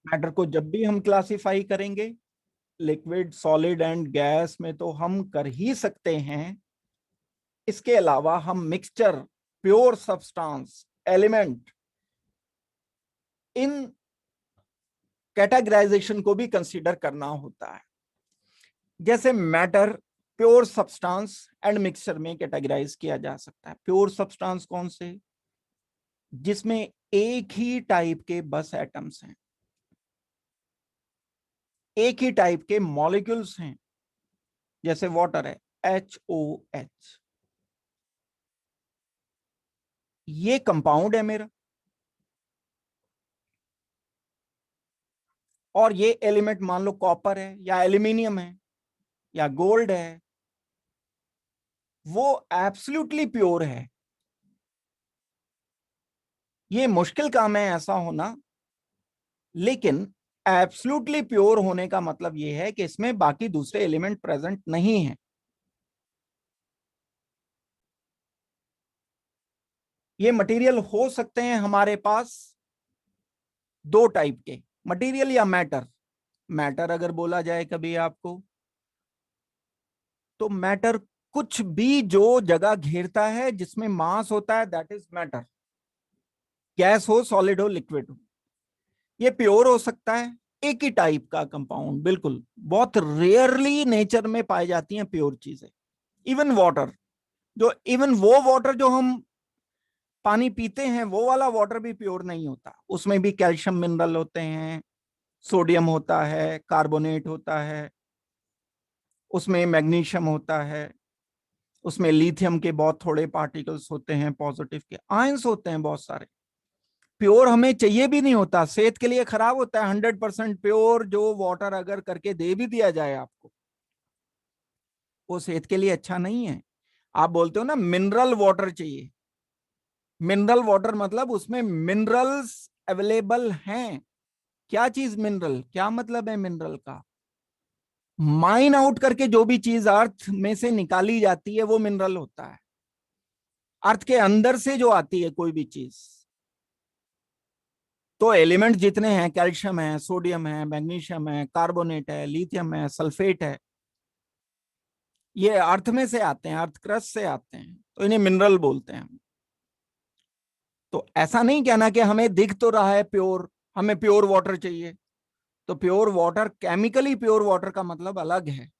Matter को जब भी हम क्लासिफाई करेंगे लिक्विड, सॉलिड एंड गैस में तो हम कर ही सकते हैं। इसके अलावा हम मिक्सचर, प्योर सब्सटेंस, एलिमेंट, इन कैटेगराइजेशन को भी कंसीडर करना होता है। जैसे matter pure substance and mixture में कैटेगराइज किया जा सकता है। प्योर सब्सटेंस कौन से? जिसमें एक ही टाइप के बस एटम्स हैं, एक ही टाइप के मॉलिक्यूल्स हैं। जैसे वाटर है HOH, ये कंपाउंड है मेरा, और ये एलिमेंट मान लो कॉपर है या एल्यूमिनियम है या गोल्ड है, वो एब्सोल्युटली प्योर है। ये मुश्किल काम है ऐसा होना, लेकिन एब्सोल्युटली प्योर होने का मतलब ये है कि इसमें बाकी दूसरे एलिमेंट प्रेजेंट नहीं है। ये मटेरियल हो सकते हैं हमारे पास दो टाइप के, मटेरियल या मैटर। मैटर अगर बोला जाए कभी आपको, तो मैटर कुछ भी जो जगह घेरता है जिसमें मास होता है, दैट इज मैटर। गैस हो, सॉलिड हो, लिक्विड हो, ये प्योर हो सकता है। एक ही टाइप का कंपाउंड, बिल्कुल बहुत रेयरली नेचर में पाई जाती हैं प्योर चीजें। इवन वाटर, इवन वो वाटर जो हम पानी पीते हैं, वो वाला वाटर भी प्योर नहीं होता। उसमें भी कैल्शियम मिनरल होते हैं, सोडियम होता है, कार्बोनेट होता है, उसमें मैग्नीशियम होता है, उसमें लिथियम के बहुत थोड़े पार्टिकल्स होते हैं, पॉजिटिव के आयंस होते हैं बहुत सारे। प्योर हमें चाहिए भी नहीं होता, सेहत के लिए खराब होता है। 100% प्योर जो वाटर अगर करके दे भी दिया जाए आपको, वो सेहत के लिए अच्छा नहीं है। आप बोलते हो ना मिनरल वाटर चाहिए, मिनरल वाटर मतलब उसमें मिनरल्स अवेलेबल हैं। क्या चीज मिनरल, क्या मतलब है मिनरल का? माइन आउट करके जो भी चीज अर्थ में से निकाली जाती है वो मिनरल होता है। अर्थ के अंदर से जो आती है कोई भी चीज, तो एलिमेंट जितने हैं, कैल्शियम है, सोडियम है, मैग्नीशियम है, कार्बोनेट है, लिथियम है, सल्फेट है, ये अर्थ में से आते हैं, अर्थ क्रस्ट से आते हैं, तो इन्हें मिनरल बोलते हैं। तो ऐसा नहीं कहना कि हमें दिख तो रहा है प्योर, हमें प्योर वाटर चाहिए। तो pure water, chemically pure water का मतलब अलग है।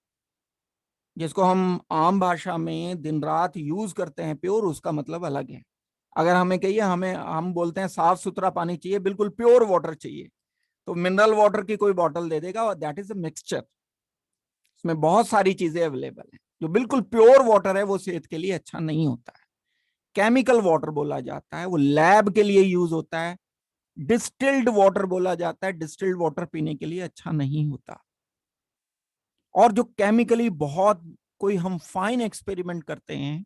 जिसको हम आम भाषा में दिन रात यूज करते हैं प्योर, उसका मतलब अलग है। अगर हमें कहिए, हम बोलते हैं साफ सुथरा पानी चाहिए, बिल्कुल प्योर वाटर चाहिए, तो मिनरल वाटर की कोई बॉटल दे देगा, और दैट इज अ मिक्सचर। इसमें बहुत सारी चीजें अवेलेबल हैं। जो बिल्कुल प्योर वाटर है वो सेहत के लिए अच्छा नहीं होता है, केमिकल वाटर बोला जाता है, वो लैब के लिए यूज होता है। डिस्टिल्ड वाटर बोला जाता है, डिस्टिल्ड वाटर पीने के लिए अच्छा नहीं होता। और जो केमिकली बहुत कोई हम फाइन एक्सपेरिमेंट करते हैं,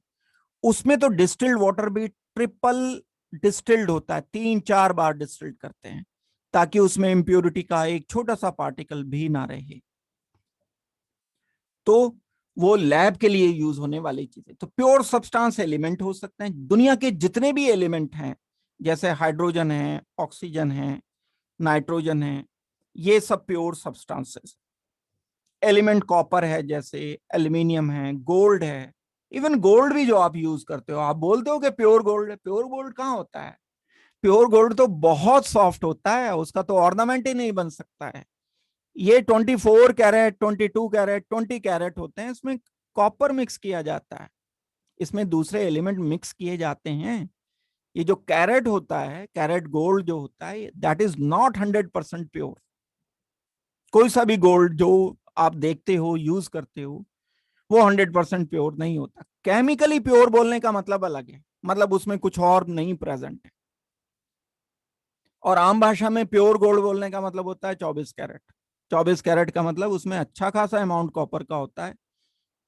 उसमें तो डिस्टिल्ड वाटर भी ट्रिपल डिस्टिल्ड होता है, 3-4 बार डिस्टिल्ड करते हैं, ताकि उसमें इंप्योरिटी का एक छोटा सा पार्टिकल भी ना रहे। तो वो लैब के लिए यूज होने वाली चीजें। तो प्योर सब्सटेंस एलिमेंट हो सकते हैं दुनिया के जितने भी एलिमेंट हैं, जैसे हाइड्रोजन है, ऑक्सीजन है, नाइट्रोजन है, ये सब प्योर सब्सटेंसेस। एलिमेंट कॉपर है, जैसे एल्यूमिनियम है, गोल्ड है। इवन गोल्ड भी जो आप यूज करते हो, आप बोलते हो कि प्योर गोल्ड है, प्योर गोल्ड कहाँ होता है? प्योर गोल्ड तो बहुत सॉफ्ट होता है, उसका तो ऑर्नामेंट ही नहीं बन सकता है। ये 24 कैरेट, 22 कैरेट, 20 कैरेट होते हैं, इसमें कॉपर मिक्स किया जाता है, इसमें दूसरे एलिमेंट मिक्स किए जाते हैं। ये जो कैरेट होता है, कैरेट गोल्ड जो होता है, दैट इज नॉट 100% प्योर। कोई सा भी गोल्ड जो आप देखते हो, यूज करते हो, वो 100% प्योर नहीं होता। केमिकली प्योर बोलने का मतलब अलग है, मतलब उसमें कुछ और नहीं प्रेजेंट है। और आम भाषा में प्योर गोल्ड बोलने का मतलब होता है 24 कैरेट। 24 कैरेट का मतलब उसमें अच्छा खासा अमाउंट कॉपर का होता है,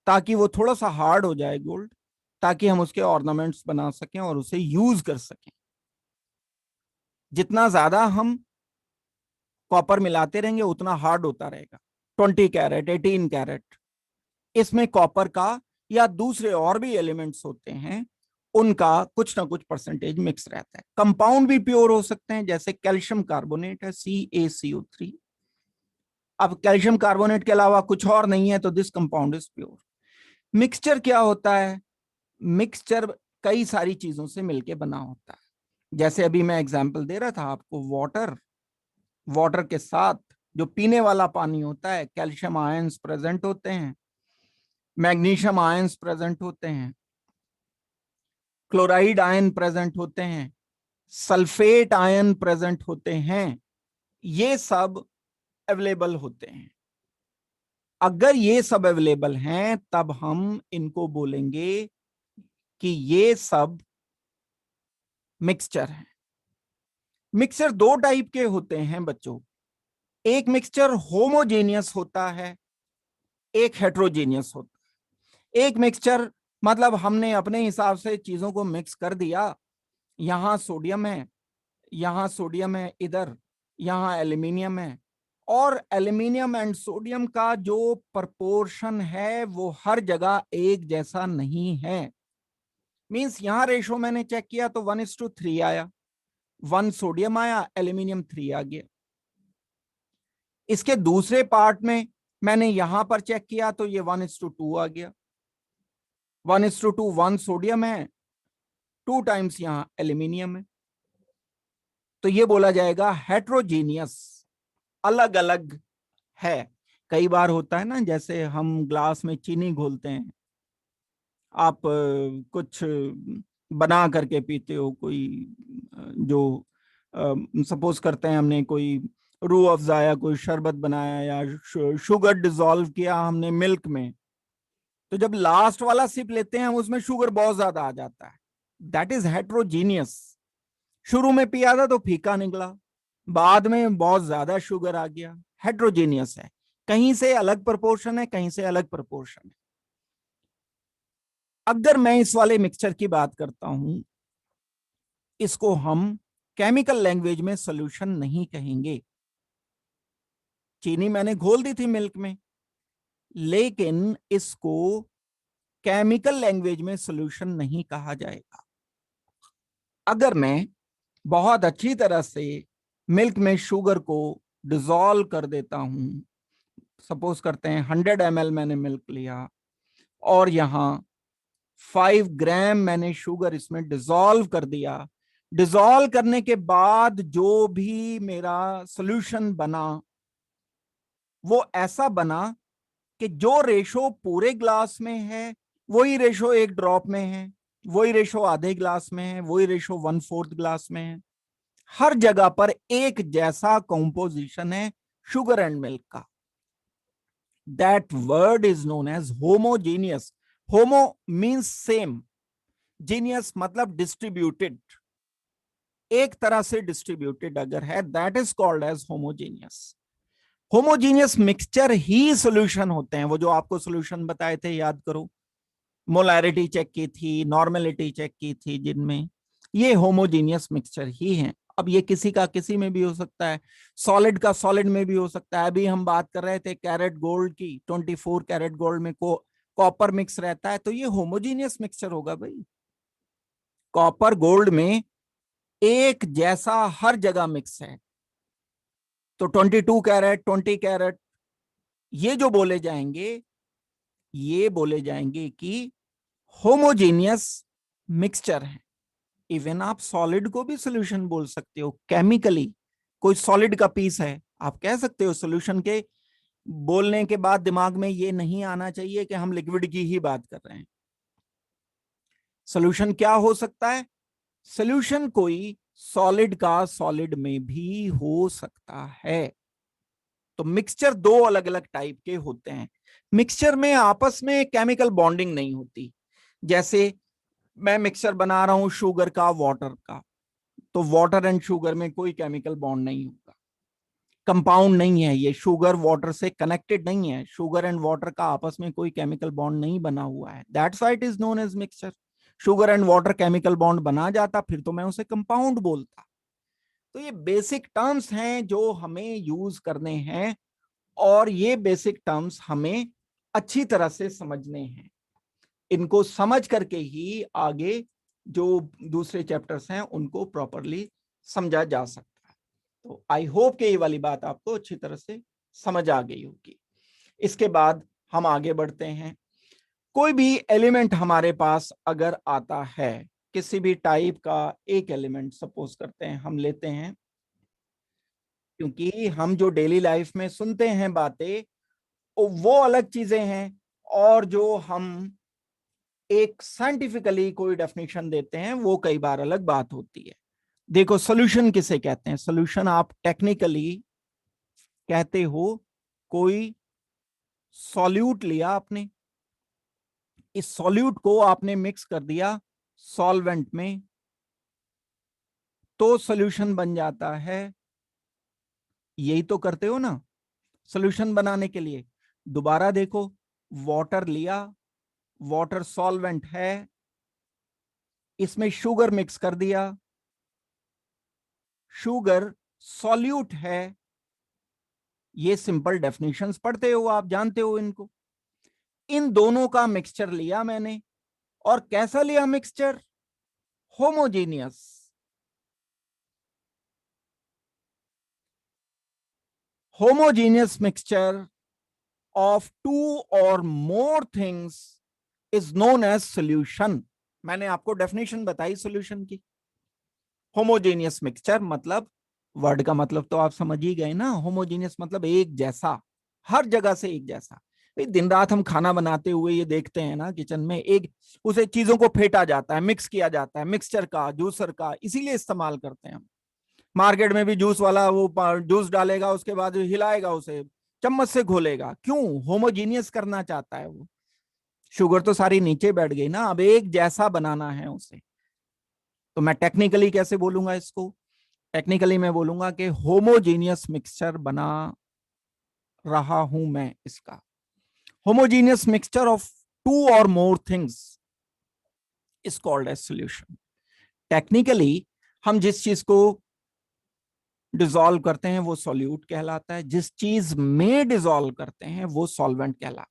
ताकि वो थोड़ा सा हार्ड हो जाए गोल्ड, ताकि हम उसके ऑर्नामेंट्स बना सकें और उसे यूज कर सकें। जितना ज्यादा हम कॉपर मिलाते रहेंगे उतना हार्ड होता रहेगा। 20 कैरेट, 18 कैरेट, इसमें कॉपर का या दूसरे और भी एलिमेंट्स होते हैं, उनका कुछ ना कुछ परसेंटेज मिक्स रहता है। कंपाउंड भी प्योर हो सकते हैं, जैसे कैल्शियम कार्बोनेट है CaCO3। अब कैल्शियम कार्बोनेट के अलावा कुछ और नहीं है तो this compound is pure. Mixture क्या होता है? मिक्सचर कई सारी चीजों से मिलके बना होता है। जैसे अभी मैं एग्जांपल दे रहा था आपको, वाटर के साथ जो पीने वाला पानी होता है, कैल्शियम आयंस प्रेजेंट होते हैं, मैग्नीशियम आयंस प्रेजेंट होते हैं, क्लोराइड आयन प्रेजेंट होते हैं, सल्फेट आयन प्रेजेंट होते हैं। ये सब अवेलेबल होते हैं। अगर ये सब अवेलेबल हैं तब हम इनको बोलेंगे कि ये सब मिक्सचर है। मिक्सचर दो टाइप के होते हैं बच्चों। एक मिक्सचर होमोजेनियस होता है, एक हेट्रोजेनियस होता है। एक मिक्सचर मतलब हमने अपने हिसाब से चीजों को मिक्स कर दिया, यहां सोडियम है, यहां सोडियम है, इधर यहां एल्यूमिनियम है, और एल्यूमिनियम एंड सोडियम का जो प्रपोर्शन है वो हर जगह एक जैसा नहीं है। मींस यहां रेशो मैंने चेक किया तो 1:3 आया, 1 सोडियम आया, एल्यूमिनियम 3 आ गया। इसके दूसरे पार्ट में मैंने यहां पर चेक किया तो ये 1:2 आ गया, 1:2, 1 सोडियम है, 2 टाइम्स यहां एल्यूमिनियम है। तो ये बोला जाएगा हेट्रोजीनियस, अलग अलग है। कई बार होता है ना, जैसे हम ग्लास में चीनी घोलते हैं, आप कुछ बना करके पीते हो, कोई जो सपोज करते हैं हमने कोई रूह अफ़ज़ा या कोई शरबत बनाया या शुगर डिसॉल्व किया हमने मिल्क में, तो जब लास्ट वाला सिप लेते हैं हम उसमें शुगर बहुत ज्यादा आ जाता है। That is heterogeneous. शुरू में पिया था तो फीका निकला, बाद में बहुत ज्यादा शुगर आ गया, हेट्रोजीनियस है। कहीं से अलग प्रोपोर्शन है, कहीं से अलग प्रोपोर्शन है। अगर मैं इस वाले मिक्सचर की बात करता हूं, इसको हम केमिकल लैंग्वेज में सॉल्यूशन नहीं कहेंगे। चीनी मैंने घोल दी थी मिल्क में, लेकिन इसको केमिकल लैंग्वेज में सॉल्यूशन नहीं कहा जाएगा। अगर मैं बहुत अच्छी तरह से मिल्क में शुगर को डिसॉल्व कर देता हूं, सपोज करते हैं 100 ml मैंने मिल्क लिया और यहां 5 ग्राम मैंने शुगर इसमें डिसॉल्व कर दिया। डिसॉल्व करने के बाद जो भी मेरा सॉल्यूशन बना वो ऐसा बना कि जो रेशो पूरे ग्लास में है वही रेशो एक ड्रॉप में है, वही रेशो आधे ग्लास में है, वही रेशो 1/4 ग्लास में है। हर जगह पर एक जैसा कंपोजिशन है शुगर एंड मिल्क का। That word is known as homogeneous. Homo means same, genius मतलब डिस्ट्रीब्यूटेड, एक तरह से डिस्ट्रीब्यूटेड अगर है, that is called as homogeneous. Homogeneous mixture ही सॉल्यूशन होते हैं। वो जो आपको सॉल्यूशन बताए थे याद करो, मोलैरिटी चेक की थी, नॉर्मेलिटी चेक की थी, जिनमें ये होमोजीनियस मिक्सचर ही हैं। अब ये किसी का किसी में भी हो सकता है, सॉलिड का सॉलिड में भी हो सकता है। अभी हम बात कर रहे थे कैरेट गोल्ड की, 24 कैरेट गोल्ड में कॉपर मिक्स रहता है, तो ये होमोजीनियस मिक्सचर होगा भाई। कॉपर गोल्ड में एक जैसा हर जगह मिक्स है, तो 22 कैरेट, 20 कैरेट, ये जो बोले जाएंगे ये बोले जाएंगे कि होमोजीनियस मिक्सचर है। इवन आप सॉलिड को भी सॉल्यूशन बोल सकते हो केमिकली। कोई सॉलिड का पीस है, आप कह सकते हो सॉल्यूशन के बोलने के बाद दिमाग में ये नहीं आना चाहिए कि हम लिक्विड की ही बात कर रहे हैं। सॉल्यूशन क्या हो सकता है? सॉल्यूशन कोई सॉलिड का सॉलिड में भी हो सकता है। तो मिक्सचर दो अलग अलग टाइप के होते हैं। मिक्सचर में आपस में केमिकल बॉन्डिंग नहीं होती। जैसे मैं मिक्सचर बना रहा हूं शुगर का, वाटर का, तो वाटर एंड शुगर में कोई केमिकल बॉन्ड नहीं होगा, कंपाउंड नहीं है, ये शुगर वाटर से कनेक्टेड नहीं है, शुगर एंड वाटर का आपस में कोई केमिकल बॉन्ड नहीं बना हुआ है। That's why it is known as mixture. Sugar and water chemical bond बना जाता फिर तो मैं उसे कंपाउंड बोलता। तो ये बेसिक टर्म्स हैं जो हमें यूज करने हैं, और ये बेसिक टर्म्स हमें अच्छी तरह से समझने हैं। इनको समझ करके ही आगे जो दूसरे चैप्टर्स हैं उनको प्रॉपरली समझा जा सकता है। तो आई होप कि ये वाली बात आपको अच्छी तरह से समझ आ गई होगी। इसके बाद हम आगे बढ़ते हैं। कोई भी एलिमेंट हमारे पास अगर आता है, किसी भी टाइप का एक एलिमेंट सपोज करते हैं हम लेते हैं, क्योंकि हम जो डेली लाइफ में सुनते हैं बातें वो अलग चीजें हैं, और जो हम एक साइंटिफिकली कोई डेफिनेशन देते हैं वो कई बार अलग बात होती है। देखो, सोल्यूशन किसे कहते हैं? सोल्यूशन आप टेक्निकली कहते हो कोई सॉल्यूट लिया आपने, इस सॉल्यूट को आपने मिक्स कर दिया सॉल्वेंट में, तो सॉल्यूशन बन जाता है। यही तो करते हो ना सॉल्यूशन बनाने के लिए। दोबारा देखो, वाटर लिया, वाटर सॉल्वेंट है, इसमें शुगर मिक्स कर दिया, शुगर सॉल्यूट है। ये सिंपल डेफिनेशंस पढ़ते हो आप, जानते हो इनको। इन दोनों का मिक्सचर लिया मैंने, और कैसा लिया mixture? Homogeneous. Homogeneous mixture of two और more things is known as solution. मैंने आपको डेफिनेशन बताई सोल्यूशन की। होमोजेनियस मिक्सचर मतलब, वर्ड का मतलब तो आप समझ ही गए ना। होमोजेनियस मतलब एक जैसा, हर जगह से एक जैसा। दिन रात हम खाना बनाते हुए ये देखते हैं ना, किचन में एक उसे चीजों को फेंटा जाता है, मिक्स किया जाता है, मिक्सचर का, जूसर का, इसीलिए इस्तेमाल करते हैं हम। मार्केट में भी जूस वाला वो जूस डालेगा, उसके बाद हिलाएगा, उसे चम्मच से घोलेगा। क्यों? होमोजीनियस करना चाहता है वो। शुगर तो सारी नीचे बैठ गई ना, अब एक जैसा बनाना है उसे। तो मैं टेक्निकली कैसे बोलूंगा इसको? टेक्निकली मैं बोलूंगा कि होमोजीनियस मिक्सचर बना रहा हूं मैं इसका। होमोजीनियस मिक्सचर ऑफ टू और more things is called as solution. Technically हम जिस चीज को डिसॉल्व करते हैं वो सॉल्यूट कहलाता है, जिस चीज में डिसॉल्व करते हैं वो सॉल्वेंट कहलाता है।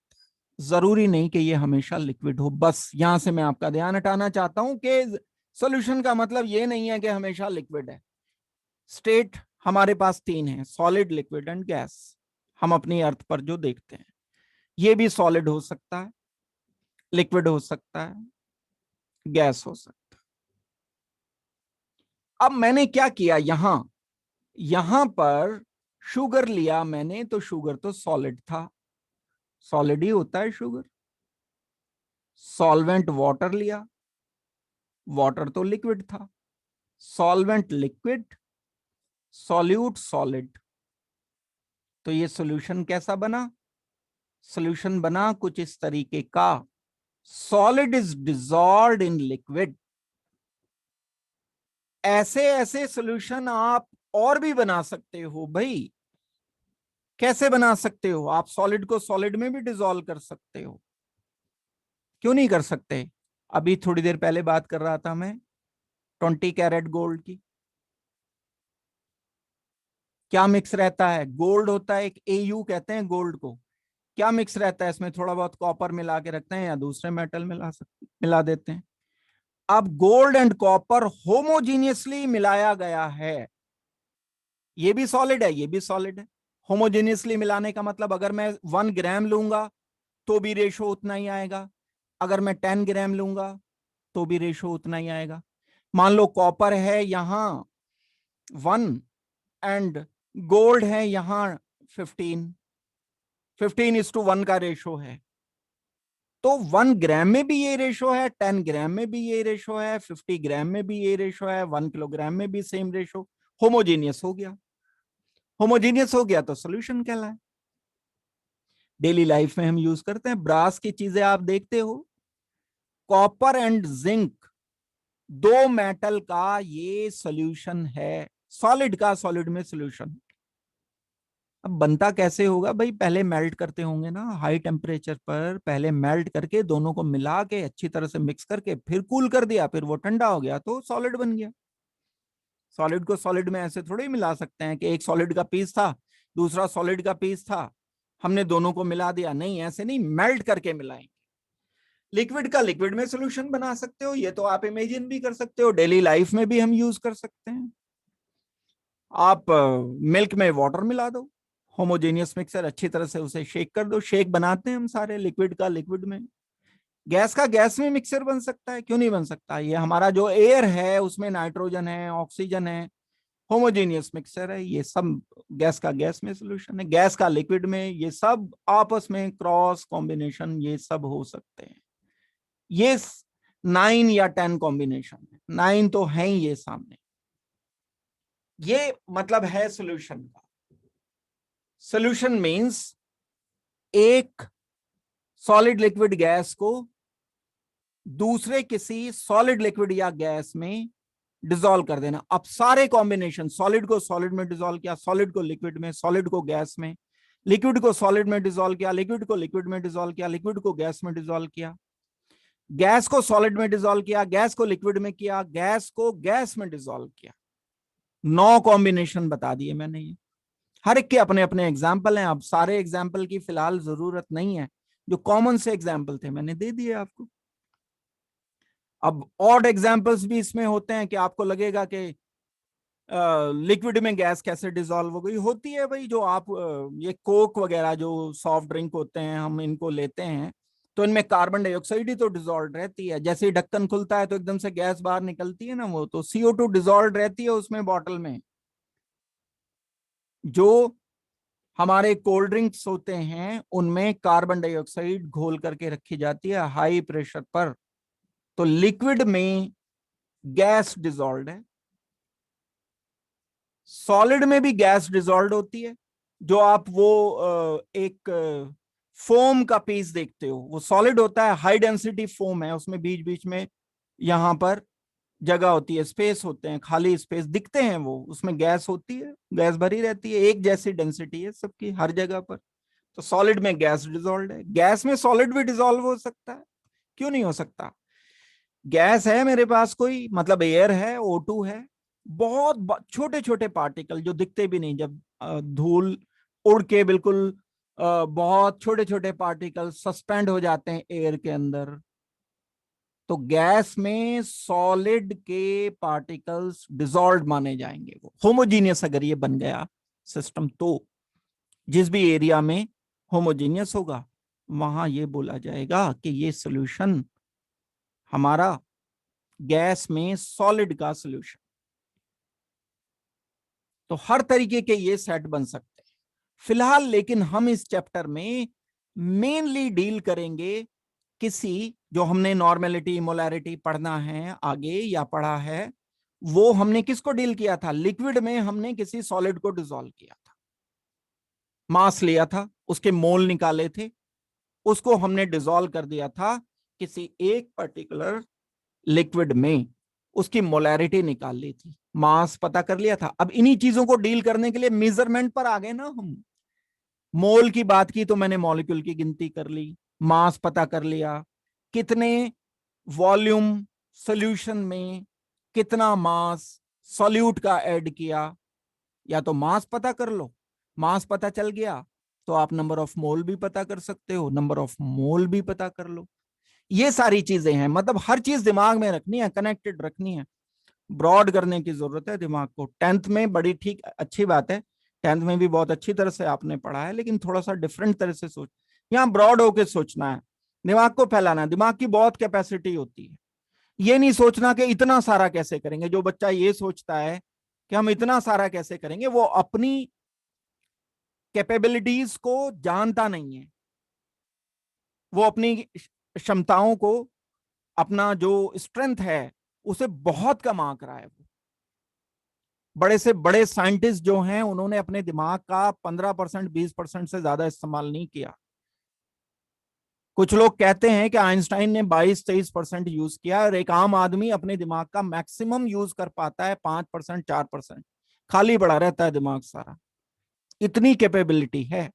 जरूरी नहीं कि ये हमेशा लिक्विड हो। बस यहां से मैं आपका ध्यान हटाना चाहता हूं कि सॉल्यूशन का मतलब ये नहीं है कि हमेशा लिक्विड है। स्टेट हमारे पास तीन है, सॉलिड, लिक्विड एंड गैस। हम अपनी अर्थ पर जो देखते हैं, ये भी सॉलिड हो सकता है, लिक्विड हो सकता है, गैस हो सकता है। अब मैंने क्या किया, यहां पर शुगर लिया मैंने, तो शुगर तो सॉलिड था, सॉलिड ही होता है शुगर। सॉल्वेंट वाटर लिया, वाटर तो लिक्विड था। Solvent liquid, solute solid. तो ये सॉल्यूशन कैसा बना? सॉल्यूशन बना कुछ इस तरीके का, solid is dissolved in liquid. ऐसे ऐसे सॉल्यूशन आप और भी बना सकते हो भाई। कैसे बना सकते हो? आप सॉलिड को सॉलिड में भी डिसॉल्व कर सकते हो, क्यों नहीं कर सकते? अभी थोड़ी देर पहले बात कर रहा था मैं 20 कैरेट गोल्ड की। क्या मिक्स रहता है? गोल्ड होता है, एक एयू कहते हैं गोल्ड को। क्या मिक्स रहता है इसमें? थोड़ा बहुत कॉपर मिला के रखते हैं या दूसरे मेटल मिला देते हैं। अब गोल्ड एंड कॉपर होमोजीनियसली मिलाया गया है। ये भी सॉलिड है, ये भी सॉलिड है। होमोजीनियसली मिलाने का मतलब, अगर मैं 1 ग्राम लूंगा तो भी रेशो उतना ही आएगा, अगर मैं 10 ग्राम लूंगा तो भी रेशो उतना ही आएगा। मान लो कॉपर है यहां 1 एंड गोल्ड है यहां 15, 15:1 का रेशो है। तो 1 ग्राम में भी ये रेशो है, 10 ग्राम में भी ये रेशो है, 50 ग्राम में भी ये रेशो है, 1 किलोग्राम में भी सेम रेशो। होमोजीनियस हो गया। होमोजीनियस हो गया तो सोल्यूशन कहलाए। डेली लाइफ में हम यूज करते हैं, ब्रास की चीजें आप देखते हो, कॉपर एंड जिंक, दो मेटल का ये सॉल्यूशन है, सॉलिड का सॉलिड में सॉल्यूशन। अब बनता कैसे होगा भाई? पहले मेल्ट करते होंगे ना हाई टेम्परेचर पर, पहले मेल्ट करके दोनों को मिला के अच्छी तरह से मिक्स करके फिर कूल कर दिया, फिर वो ठंडा हो गया तो सॉलिड बन गया। सॉलिड को सॉलिड में ऐसे थोड़ी मिला सकते हैं कि एक सॉलिड का पीस था, दूसरा सॉलिड का पीस था, हमने दोनों को मिला दिया। नहीं, ऐसे नहीं, मेल्ट करके मिलाएंगे। लिक्विड का लिक्विड में सोल्यूशन बना सकते हो, ये तो आप इमेजिन भी कर सकते हो, डेली लाइफ में भी हम यूज कर सकते हैं। आप मिल्क में वाटर मिला दो, होमोजेनियस मिक्सर, अच्छी तरह से उसे शेक कर दो, शेक बनाते हैं हम सारे, लिक्विड का लिक्विड में। गैस का गैस में मिक्सर बन सकता है, क्यों नहीं बन सकता? ये हमारा जो एयर है उसमें नाइट्रोजन है, ऑक्सीजन है, होमोजेनियस मिक्सचर है, ये सब गैस का गैस में सोल्यूशन है। गैस का लिक्विड में, ये सब आपस में क्रॉस कॉम्बिनेशन ये सब हो सकते हैं। ये 9 या 10 कॉम्बिनेशन है, 9 तो है ही ये सामने। ये मतलब है सोल्यूशन का। सोल्यूशन मीन्स एक सॉलिड लिक्विड गैस को दूसरे किसी सॉलिड लिक्विड या गैस में डिसॉल्व कर देना। अब सारे कॉम्बिनेशन, सॉलिड को सॉलिड में डिसॉल्व किया, सॉलिड को लिक्विड में, सॉलिड को गैस में, लिक्विड को सॉलिड में डिसॉल्व किया, लिक्विड को लिक्विड में डिसॉल्व किया, लिक्विड को गैस में डिसॉल्व किया, गैस को सॉलिड में डिसॉल्व किया, गैस को लिक्विड में किया, गैस को गैस में डिसॉल्व किया। 9 कॉम्बिनेशन बता दिए मैंने। ये हर एक के अपने अपने एग्जाम्पल हैं। अब सारे एग्जाम्पल की फिलहाल जरूरत नहीं है, जो कॉमन से एग्जाम्पल थे मैंने दे दिए आपको। अब ऑड एग्जाम्पल्स भी इसमें होते हैं कि आपको लगेगा कि लिक्विड में गैस कैसे डिसॉल्व हो गई। होती है भाई, जो आप ये कोक वगैरह जो सॉफ्ट ड्रिंक होते हैं हम इनको लेते हैं तो इनमें कार्बन डाइऑक्साइड ही तो डिसॉल्व रहती है। जैसे ही ढक्कन खुलता है तो एकदम से गैस बाहर निकलती है ना, वो तो CO2 डिसॉल्व रहती है उसमें बॉटल में। जो हमारे कोल्ड ड्रिंक्स होते हैं उनमें कार्बन डाइऑक्साइड घोल करके रखी जाती है हाई प्रेशर पर। तो लिक्विड में गैस डिसॉल्व है, सॉलिड में भी गैस डिसॉल्व होती है। जो आप वो एक फोम का पीस देखते हो वो सॉलिड होता है, हाई डेंसिटी फोम है, उसमें बीच बीच में यहां पर जगह होती है, स्पेस होते हैं, खाली स्पेस दिखते हैं, वो उसमें गैस होती है, गैस भरी रहती है, एक जैसी डेंसिटी है सबकी हर जगह पर। तो सॉलिड में गैस डिसॉल्व है, गैस में सॉलिड भी डिसॉल्व हो सकता है, क्यों नहीं हो सकता? गैस है मेरे पास कोई, मतलब एयर है, O2 है, बहुत छोटे छोटे पार्टिकल जो दिखते भी नहीं, जब धूल उड़ के बिल्कुल बहुत छोटे छोटे पार्टिकल सस्पेंड हो जाते हैं एयर के अंदर, तो गैस में सॉलिड के पार्टिकल्स डिसॉल्व माने जाएंगे। वो होमोजीनियस अगर ये बन गया सिस्टम, तो जिस भी एरिया में होमोजीनियस होगा वहां ये बोला जाएगा कि ये सॉल्यूशन हमारा गैस में सॉलिड का सॉल्यूशन। तो हर तरीके के ये सेट बन सकते हैं फिलहाल, लेकिन हम इस चैप्टर में मेनली डील करेंगे किसी, जो हमने नॉर्मेलिटी मोलैरिटी पढ़ना है आगे या पढ़ा है, वो हमने किसको डील किया था? लिक्विड में हमने किसी सॉलिड को डिसॉल्व किया था, मास लिया था, उसके मोल निकाले थे, उसको हमने डिसॉल्व कर दिया था किसी एक पर्टिकुलर लिक्विड में, उसकी मोलैरिटी निकाल ली थी, मास पता कर लिया था। अब इन्हीं चीजों को डील करने के लिए मेजरमेंट पर आ गए ना हम। मोल की बात की तो मैंने मॉलिक्यूल की गिनती कर ली, मास पता कर लिया, कितने वॉल्यूम सॉल्यूशन में कितना मास सॉल्यूट का ऐड किया, या तो मास पता कर लो, मास पता चल गया तो आप नंबर ऑफ मोल भी पता कर सकते हो, नंबर ऑफ मोल भी पता कर लो। ये सारी चीजें हैं, मतलब हर चीज दिमाग में रखनी है, कनेक्टेड रखनी है, ब्रॉड करने की जरूरत है दिमाग को। 10th में बड़ी ठीक अच्छी बात है, 10th में भी बहुत अच्छी तरह से आपने पढ़ा है, लेकिन थोड़ा सा डिफरेंट तरह से सोच, यहाँ ब्रॉड होके सोचना है, दिमाग को फैलाना है। दिमाग की बहुत कैपेसिटी होती है, ये नहीं सोचना कि इतना सारा कैसे करेंगे। जो बच्चा ये सोचता है कि हम इतना सारा कैसे करेंगे, वो अपनी कैपेबिलिटीज को जानता नहीं है, वो अपनी क्षमताओं को, अपना जो स्ट्रेंथ है उसे बहुत कम आंक रहा है। वो बड़े से बड़े साइंटिस्ट जो हैं उन्होंने अपने दिमाग का 15% 20% से ज्यादा इस्तेमाल नहीं किया। कुछ लोग कहते हैं कि आइंस्टाइन ने 22-23% यूज किया, और एक आम आदमी अपने दिमाग का मैक्सिमम यूज कर पाता है 5% 4%, खाली पड़ा रहता है दिमाग सारा। इतनी कैपेबिलिटी है,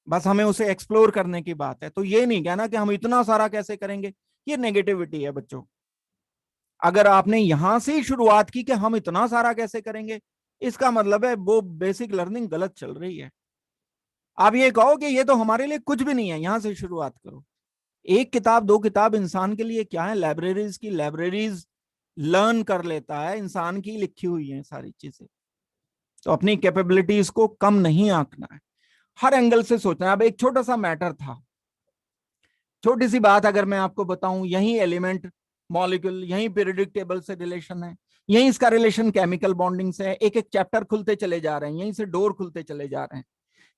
बस हमें उसे एक्सप्लोर करने की बात है। तो ये नहीं कहना कि हम इतना सारा कैसे करेंगे, ये नेगेटिविटी है बच्चों। अगर आपने यहां से ही शुरुआत की कि हम इतना सारा कैसे करेंगे, इसका मतलब है वो बेसिक लर्निंग गलत चल रही है। आप ये कहो कि ये तो हमारे लिए कुछ भी नहीं है, यहां से शुरुआत करो। एक किताब दो किताब इंसान के लिए क्या है, लाइब्रेरीज की लाइब्रेरीज लर्न कर लेता है, इंसान की लिखी हुई है सारी चीजें। तो अपनी कैपेबिलिटीज को कम नहीं आंकना है, हर एंगल से सोचना है। अब एक छोटा सा मैटर था, छोटी सी बात अगर मैं आपको बताऊं, यही एलिमेंट मॉलिक्यूल, यही पीरियोडिक टेबल से रिलेशन है, यही इसका रिलेशन केमिकल बॉन्डिंग से है, एक एक चैप्टर खुलते चले जा रहे हैं, यहीं से डोर खुलते चले जा रहे हैं।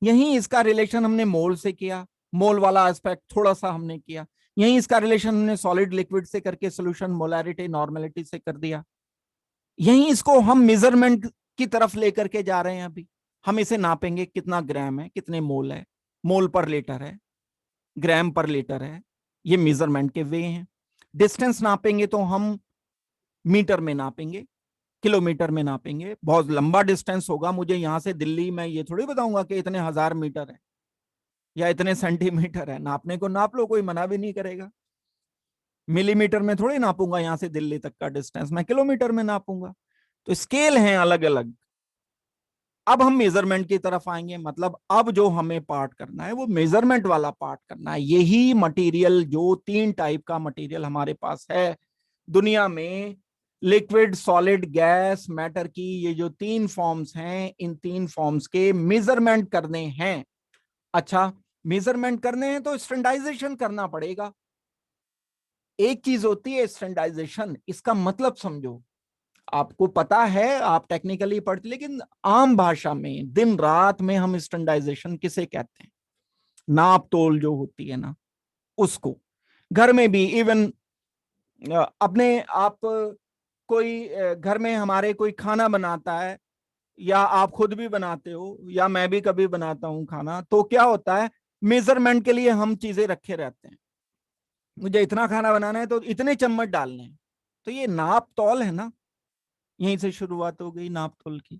यही इसका रिलेशन हमने मोल से किया, मोल वाला एस्पेक्ट थोड़ा सा हमने किया। यही इसका रिलेशन हमने सॉलिड लिक्विड से करके सोल्यूशन मोलैरिटी नॉर्मेलिटी से कर दिया। यही इसको हम मेजरमेंट की तरफ लेकर के जा रहे हैं। अभी हम इसे नापेंगे, कितना ग्राम है, कितने मोल है, मोल पर लीटर है, ग्राम पर लीटर है, ये मेजरमेंट के वे हैं। डिस्टेंस नापेंगे तो हम मीटर में नापेंगे, किलोमीटर में नापेंगे। बहुत लंबा डिस्टेंस होगा, मुझे यहां से दिल्ली, मैं ये थोड़ी बताऊंगा कि इतने 1000 मीटर है या इतने सेंटीमीटर है। नापने को नाप लो, कोई मना भी नहीं करेगा। मिलीमीटर में थोड़ी नापूंगा यहां से दिल्ली तक का डिस्टेंस, मैं किलोमीटर में नापूंगा। तो स्केल हैं अलग अलग। अब हम मेजरमेंट की तरफ आएंगे, मतलब अब जो हमें पार्ट करना है वो मेजरमेंट वाला पार्ट करना है। यही मटेरियल, जो 3 टाइप का मटेरियल हमारे पास है दुनिया में, लिक्विड, सॉलिड, गैस, मैटर की ये जो 3 फॉर्म्स हैं, इन 3 फॉर्म्स के मेजरमेंट करने हैं। अच्छा, मेजरमेंट करने हैं तो स्टैंडर्डाइजेशन करना पड़ेगा। एक चीज होती है स्टैंडर्डाइजेशन, इसका मतलब समझो। आपको पता है, आप टेक्निकली पढ़ते, लेकिन आम भाषा में दिन रात में हम स्टैंडर्डाइजेशन किसे कहते हैं? नाप तोल जो होती है ना, उसको। घर में भी इवन अपने आप, कोई घर में हमारे कोई खाना बनाता है, या आप खुद भी बनाते हो, या मैं भी कभी बनाता हूं खाना, तो क्या होता है, मेजरमेंट के लिए हम चीजें रखे रहते हैं। मुझे इतना खाना बनाना है तो इतने चम्मच डालने हैं। तो ये नाप तौल है ना, यहीं से शुरुआत हो गई नाप तौल की।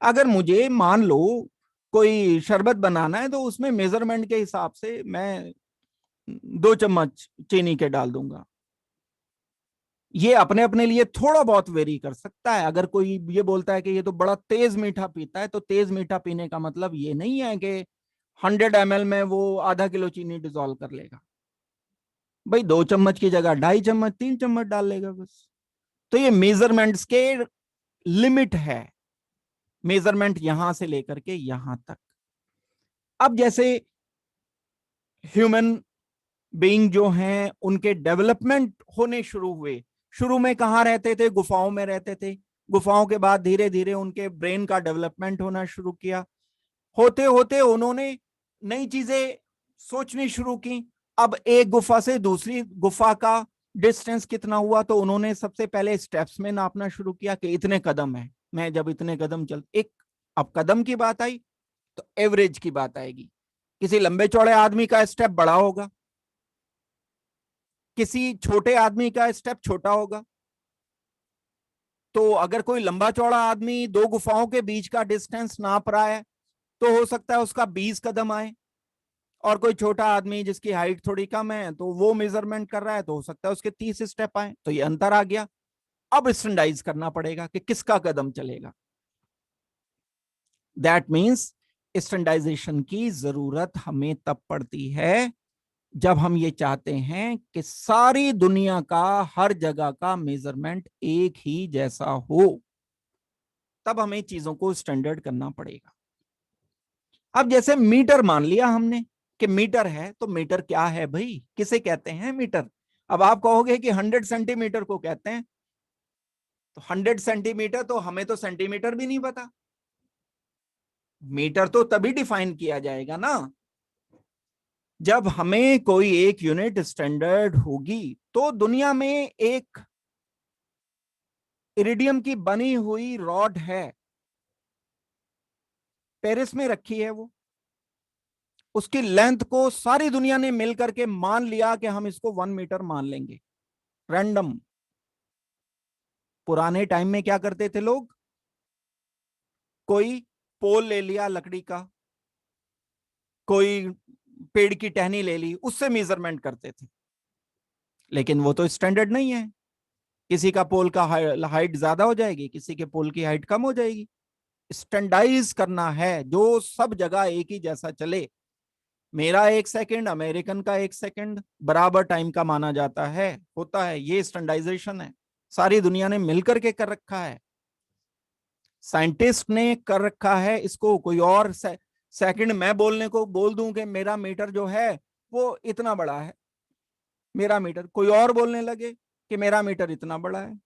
अगर मुझे मान लो कोई शरबत बनाना है, तो उसमें मेजरमेंट के हिसाब से मैं 2 चम्मच चीनी के डाल दूंगा। ये अपने अपने लिए थोड़ा बहुत वेरी कर सकता है। अगर कोई ये बोलता है कि ये तो बड़ा तेज मीठा पीता है, तो तेज मीठा पीने का मतलब ये नहीं है कि 100 ml में वो आधा किलो चीनी डिजोल्व कर लेगा। भाई 2 चम्मच की जगह 2.5 चम्मच, 3 चम्मच डाल लेगा बस। तो ये मेजरमेंट्स के लिमिट है, मेजरमेंट यहां से लेकर के यहां तक। अब जैसे ह्यूमन बीइंग जो हैं, उनके डेवलपमेंट होने शुरू हुए। शुरू में कहाँ रहते थे? गुफाओं में रहते थे। गुफाओं के बाद धीरे धीरे उनके ब्रेन का डेवलपमेंट होना शुरू किया। होते होते उन्होंने नई चीजें सोचनी शुरू की। अब एक गुफा से दूसरी गुफा का डिस्टेंस कितना हुआ, तो उन्होंने सबसे पहले स्टेप्स में नापना शुरू किया कि इतने कदम है, मैं जब इतने कदम चल एक। अब कदम की बात आई तो एवरेज की बात आएगी। किसी लंबे चौड़े आदमी का स्टेप बड़ा होगा, किसी छोटे आदमी का स्टेप छोटा होगा। तो अगर कोई लंबा चौड़ा आदमी 2 गुफाओं के बीच का डिस्टेंस नाप रहा है, तो हो सकता है उसका 20 कदम आए। और कोई छोटा आदमी जिसकी हाइट थोड़ी कम है, तो वो मेजरमेंट कर रहा है, तो हो सकता है उसके 30 स्टेप आए। तो ये अंतर आ गया। अब स्टैंडर्डाइज करना पड़ेगा कि किसका कदम चलेगा। दैट मीन्स स्टैंडर्डाइजेशन की जरूरत हमें तब पड़ती है जब हम ये चाहते हैं कि सारी दुनिया का, हर जगह का मेजरमेंट एक ही जैसा हो। तब हमें चीजों को स्टैंडर्ड करना पड़ेगा। अब जैसे मीटर मान लिया हमने कि मीटर है, तो मीटर क्या है भाई, किसे कहते हैं मीटर? अब आप कहोगे कि 100 सेंटीमीटर को कहते हैं। तो 100 सेंटीमीटर, तो हमें तो सेंटीमीटर भी नहीं पता। मीटर तो तभी डिफाइन किया जाएगा ना जब हमें कोई एक यूनिट स्टैंडर्ड होगी। तो दुनिया में एक इरिडियम की बनी हुई रॉड है, पेरिस में रखी है वो। उसकी लेंथ को सारी दुनिया ने मिलकर के मान लिया कि हम इसको 1 मीटर मान लेंगे, रैंडम। पुराने टाइम में क्या करते थे लोग? कोई पोल ले लिया लकड़ी का, कोई पेड़ की टहनी ले ली, उससे मेजरमेंट करते थे। लेकिन वो तो स्टैंडर्ड नहीं है। किसी का पोल का हाइट ज्यादा हो जाएगी, किसी के पोल की हाइट कम हो जाएगी। स्टैंडाइज करना है जो सब जगह एक ही जैसा चले। मेरा 1 सेकंड, अमेरिकन का 1 सेकंड बराबर टाइम का माना जाता है, होता है। ये स्टैंडर्डाइजेशन है, सारी दुनिया ने मिलकर के कर रखा है, साइंटिस्ट ने कर रखा है इसको। कोई और सेकंड मैं बोलने को बोल दूं कि मेरा मीटर जो है वो इतना बड़ा है, मेरा मीटर, कोई और बोलने लगे कि मेरा मीटर इतना बड़ा है,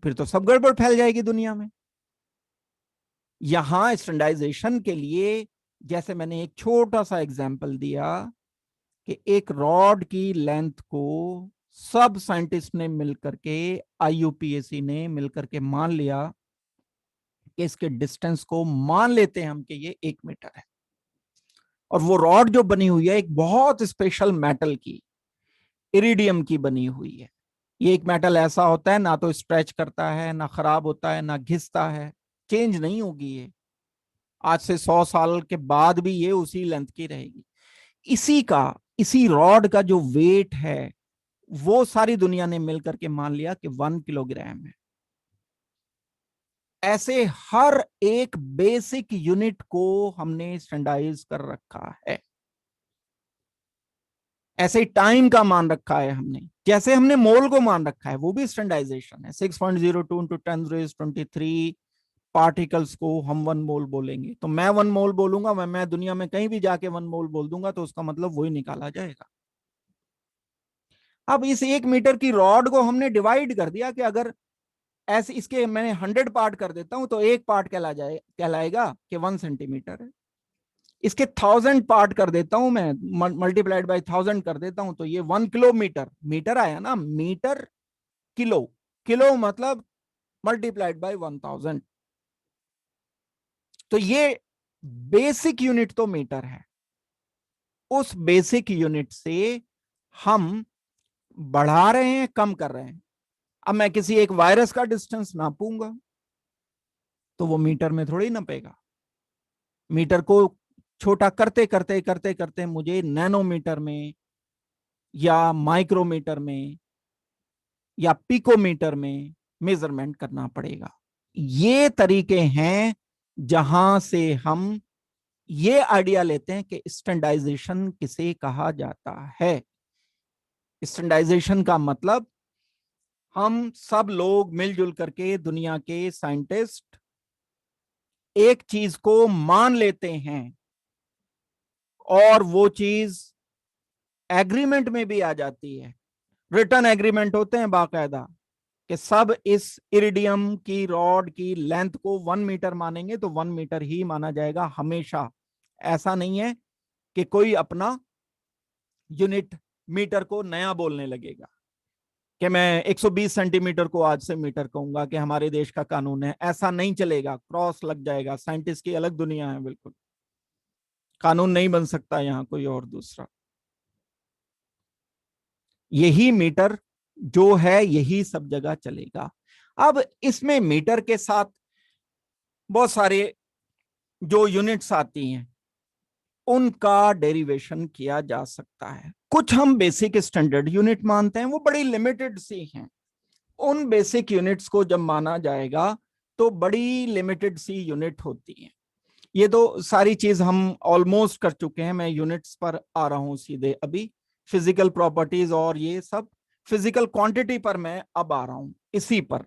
फिर तो सब गड़बड़ फैल जाएगी दुनिया में। यहां स्टैंडर्डाइजेशन के लिए, जैसे मैंने एक छोटा सा एग्जांपल दिया कि एक रॉड की लेंथ को सब साइंटिस्ट ने मिलकर के, आईयूपीएसी ने मिलकर के मान लिया कि इसके डिस्टेंस को मान लेते हैं हम कि ये 1 मीटर है। और वो रॉड जो बनी हुई है एक बहुत स्पेशल मेटल की, इरिडियम की बनी हुई है। ये एक मेटल ऐसा होता है ना तो स्ट्रेच करता है, ना खराब होता है, ना घिसता है, चेंज नहीं होगी ये। आज से 100 साल के बाद भी ये उसी लेंथ की रहेगी। इसी रॉड का जो वेट है वो सारी दुनिया ने मिलकर के मान लिया कि 1 किलोग्राम है। ऐसे हर एक बेसिक यूनिट को हमने स्टैंडर्डाइज कर रखा है। ऐसे ही टाइम का मान रखा है हमने, जैसे हमने मोल को मान रखा है, वो भी स्टैंडर्डाइजेशन है। 6.02 इंटू 10⁻23 पार्टिकल्स को हम 1 मोल बोलेंगे। तो मैं 1 मोल बोलूंगा, मैं दुनिया में कहीं भी जाके 1 मोल बोल दूंगा तो उसका मतलब वही निकाला जाएगा। अब इस 1 मीटर की रॉड को हमने डिवाइड कर दिया कि अगर ऐसे इसके मैंने 100 पार्ट कर देता हूं तो एक पार्ट कहलाएगा कि 1 सेंटीमीटर है। इसके 1000 पार्ट कर देता हूं मैं, मल्टीप्लाइड बाय 1000 कर देता हूं तो ये 1 किलोमीटर, मीटर आया ना, मीटर किलो, किलो मतलब मल्टीप्लाइड बाय 1000। तो ये बेसिक यूनिट तो मीटर है। उस बेसिक यूनिट से हम बढ़ा रहे हैं, कम कर रहे हैं। अब मैं किसी एक वायरस का डिस्टेंस नापूंगा तो वो मीटर में थोड़ी नापेगा। मीटर को छोटा करते करते करते करते मुझे नैनोमीटर में या माइक्रोमीटर में या पिकोमीटर में मेजरमेंट करना पड़ेगा। ये तरीके हैं जहां से हम ये आइडिया लेते हैं कि स्टैंडर्डाइजेशन किसे कहा जाता है। स्टैंडर्डाइजेशन का मतलब हम सब लोग मिलजुल करके, दुनिया के साइंटिस्ट एक चीज को मान लेते हैं और वो चीज एग्रीमेंट में भी आ जाती है। रिटर्न एग्रीमेंट होते हैं बाकायदा कि सब इस इरिडियम की रॉड की लेंथ को 1 मीटर मानेंगे तो 1 मीटर ही माना जाएगा हमेशा। ऐसा नहीं है कि कोई अपना यूनिट मीटर को नया बोलने लगेगा कि मैं 120 सेंटीमीटर को आज से मीटर कहूंगा कि हमारे देश का कानून है। ऐसा नहीं चलेगा, क्रॉस लग जाएगा। साइंटिस्ट की अलग दुनिया है, बिल्कुल कानून नहीं बन सकता यहां कोई और दूसरा। यही मीटर जो है यही सब जगह चलेगा। अब इसमें मीटर के साथ बहुत सारे जो यूनिट्स आती हैं उनका डेरिवेशन किया जा सकता है। कुछ हम बेसिक स्टैंडर्ड यूनिट मानते हैं, वो बड़ी लिमिटेड सी हैं। उन बेसिक यूनिट्स को जब माना जाएगा तो बड़ी लिमिटेड सी यूनिट होती है। ये तो सारी चीज हम ऑलमोस्ट कर चुके हैं। मैं यूनिट्स पर आ रहा हूं सीधे अभी। फिजिकल प्रॉपर्टीज और ये सब फिजिकल क्वांटिटी पर मैं अब आ रहा हूं, इसी पर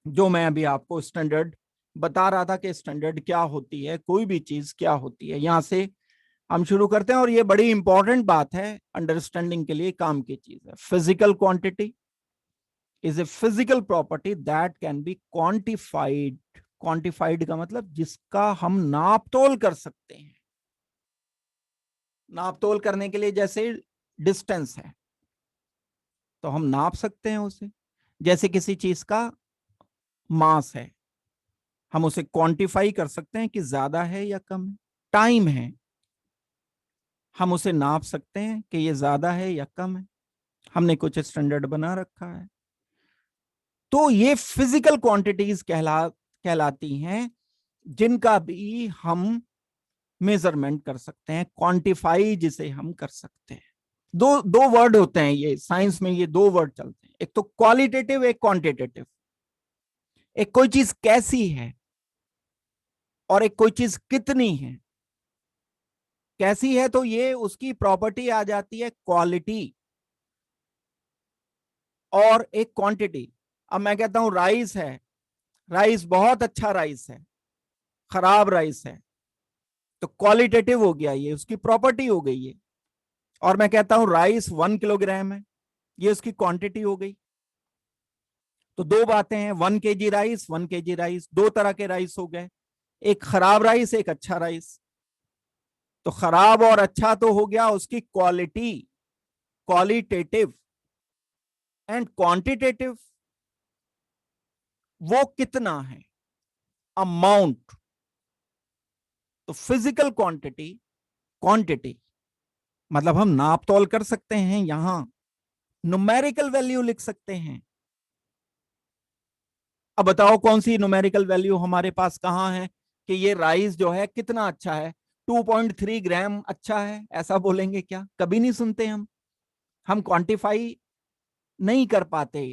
जो मैं अभी आपको स्टैंडर्ड बता रहा था कि स्टैंडर्ड क्या होती है, कोई भी चीज क्या होती है, यहां से हम शुरू करते हैं। और ये बड़ी इंपॉर्टेंट बात है अंडरस्टैंडिंग के लिए, काम की चीज है। Physical quantity is a physical property that can be quantified. Quantified का मतलब जिसका हम नाप तोल कर सकते हैं। नाप तोल करने के लिए जैसे डिस्टेंस है तो हम नाप सकते हैं उसे। जैसे किसी चीज का मास है, हम उसे क्वांटिफाई कर सकते हैं कि ज्यादा है या कम है। टाइम है, हम उसे नाप सकते हैं कि ये ज्यादा है या कम है। हमने कुछ स्टैंडर्ड बना रखा है। तो ये फिजिकल क्वांटिटीज कहलाती हैं जिनका भी हम मेजरमेंट कर सकते हैं, क्वांटिफाई जिसे हम कर सकते हैं। दो दो वर्ड होते हैं ये साइंस में, ये दो वर्ड चलते हैं, एक तो क्वालिटेटिव, एक क्वांटिटेटिव। एक कोई चीज कैसी है और एक कोई चीज कितनी है। कैसी है, तो ये उसकी प्रॉपर्टी आ जाती है क्वालिटी और एक क्वांटिटी। अब मैं कहता हूं राइस है, राइस बहुत अच्छा राइस है, खराब राइस है, तो क्वालिटेटिव हो गया, ये उसकी प्रॉपर्टी हो गई है। और मैं कहता हूं राइस 1 किलोग्राम है, ये उसकी क्वांटिटी हो गई। तो दो बातें हैं, 1 kg राइस, 1 kg राइस, दो तरह के राइस हो गए, एक खराब राइस, एक अच्छा राइस। तो खराब और अच्छा तो हो गया उसकी क्वालिटी, क्वालिटेटिव। एंड क्वांटिटेटिव, वो कितना है, अमाउंट। तो फिजिकल क्वांटिटी, क्वांटिटी मतलब हम नाप तोल कर सकते हैं, यहां न्यूमेरिकल वैल्यू लिख सकते हैं। अब बताओ कौन सी न्यूमेरिकल वैल्यू हमारे पास कहां है कि ये राइस जो है कितना अच्छा है, 2.3 ग्राम अच्छा है, ऐसा बोलेंगे क्या? कभी नहीं सुनते हम क्वांटिफाई नहीं कर पाते।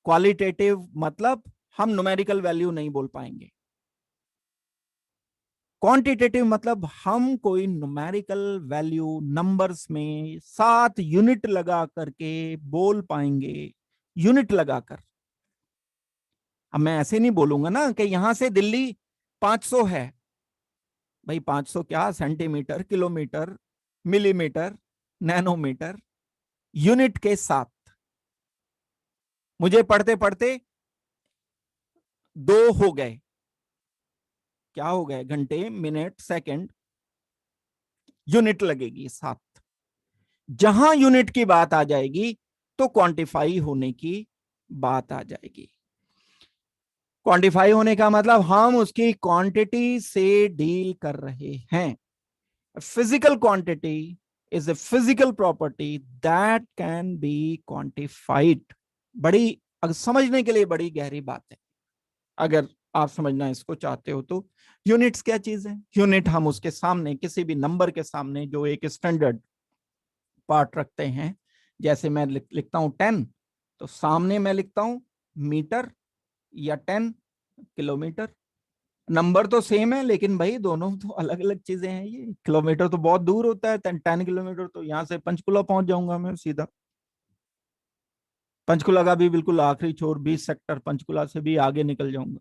क्वालिटेटिव मतलब हम न्यूमेरिकल वैल्यू नहीं बोल पाएंगे। क्वांटिटेटिव मतलब हम कोई न्यूमेरिकल वैल्यू नंबर्स में 7 यूनिट लगा करके बोल पाएंगे, यूनिट लगाकर। अब मैं ऐसे नहीं बोलूंगा ना कि यहां से दिल्ली 500 है। भाई 500 क्या, centimetre, kilometre, millimetre, nanometre, unit के साथ। मुझे पढ़ते पढ़ते 2 हो गए, क्या हो गए, घंटे, मिनट, सेकंड, यूनिट लगेगी 7। जहां यूनिट की बात आ जाएगी तो क्वांटिफाई होने की बात आ जाएगी। क्वांटिफाई होने का मतलब हम उसकी क्वांटिटी से डील कर रहे हैं। Physical quantity is a physical property that can be quantified. बड़ी, अगर समझने के लिए बड़ी गहरी बात है, अगर आप समझना इसको चाहते हो तो। यूनिट्स क्या चीज है? यूनिट हम उसके सामने, किसी भी नंबर के सामने जो एक स्टैंडर्ड पार्ट रखते हैं, जैसे मैं लिखता हूं 10, तो सामने मैं लिखता हूं मीटर या 10 किलोमीटर। नंबर तो सेम है, लेकिन भाई दोनों तो अलग अलग चीजें हैं। ये किलोमीटर तो बहुत दूर होता है, 10 किलोमीटर तो यहाँ से पंचकुला पहुंच जाऊंगा मैं सीधा। पंचकुला का भी बिल्कुल आखिरी छोर, 20 सेक्टर पंचकुला से भी आगे निकल जाऊंगा।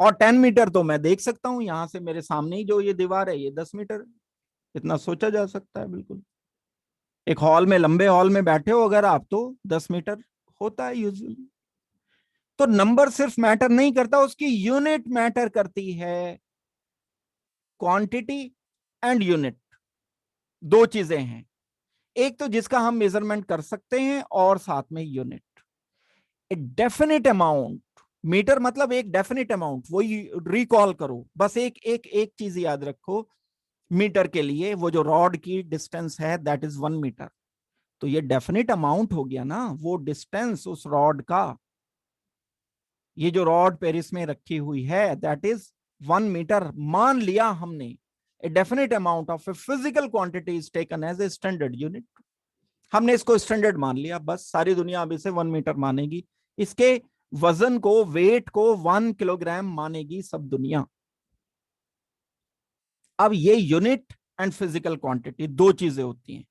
और 10 मीटर तो मैं देख सकता हूँ यहाँ से, मेरे सामने ही जो ये दीवार है ये 10 मीटर, इतना सोचा जा सकता है बिल्कुल। एक हॉल में, लंबे हॉल में बैठे हो अगर आप, तो 10 मीटर होता है यूजुअली। तो नंबर सिर्फ मैटर नहीं करता, उसकी यूनिट मैटर करती है। क्वांटिटी एंड यूनिट दो चीजें हैं, एक तो जिसका हम मेजरमेंट कर सकते हैं और साथ में unit. A definite amount, metre मतलब एक डेफिनेट अमाउंट, वही रिकॉल करो, बस एक एक एक चीज याद रखो। मीटर के लिए वो जो रॉड की डिस्टेंस है दैट इज 1 मीटर। तो ये डेफिनेट अमाउंट हो गया ना, वो डिस्टेंस उस रॉड का। ये जो रॉड पेरिस में रखी हुई है दैट इज 1 मीटर, मान लिया हमने। A definite amount of a physical quantity is taken as a standard unit. हमने इसको स्टैंडर्ड मान लिया, बस सारी दुनिया अब इसे 1 मीटर मानेगी। इसके वजन को, वेट को 1 किलोग्राम मानेगी सब दुनिया। अब ये यूनिट एंड फिजिकल क्वांटिटी दो चीजें होती हैं।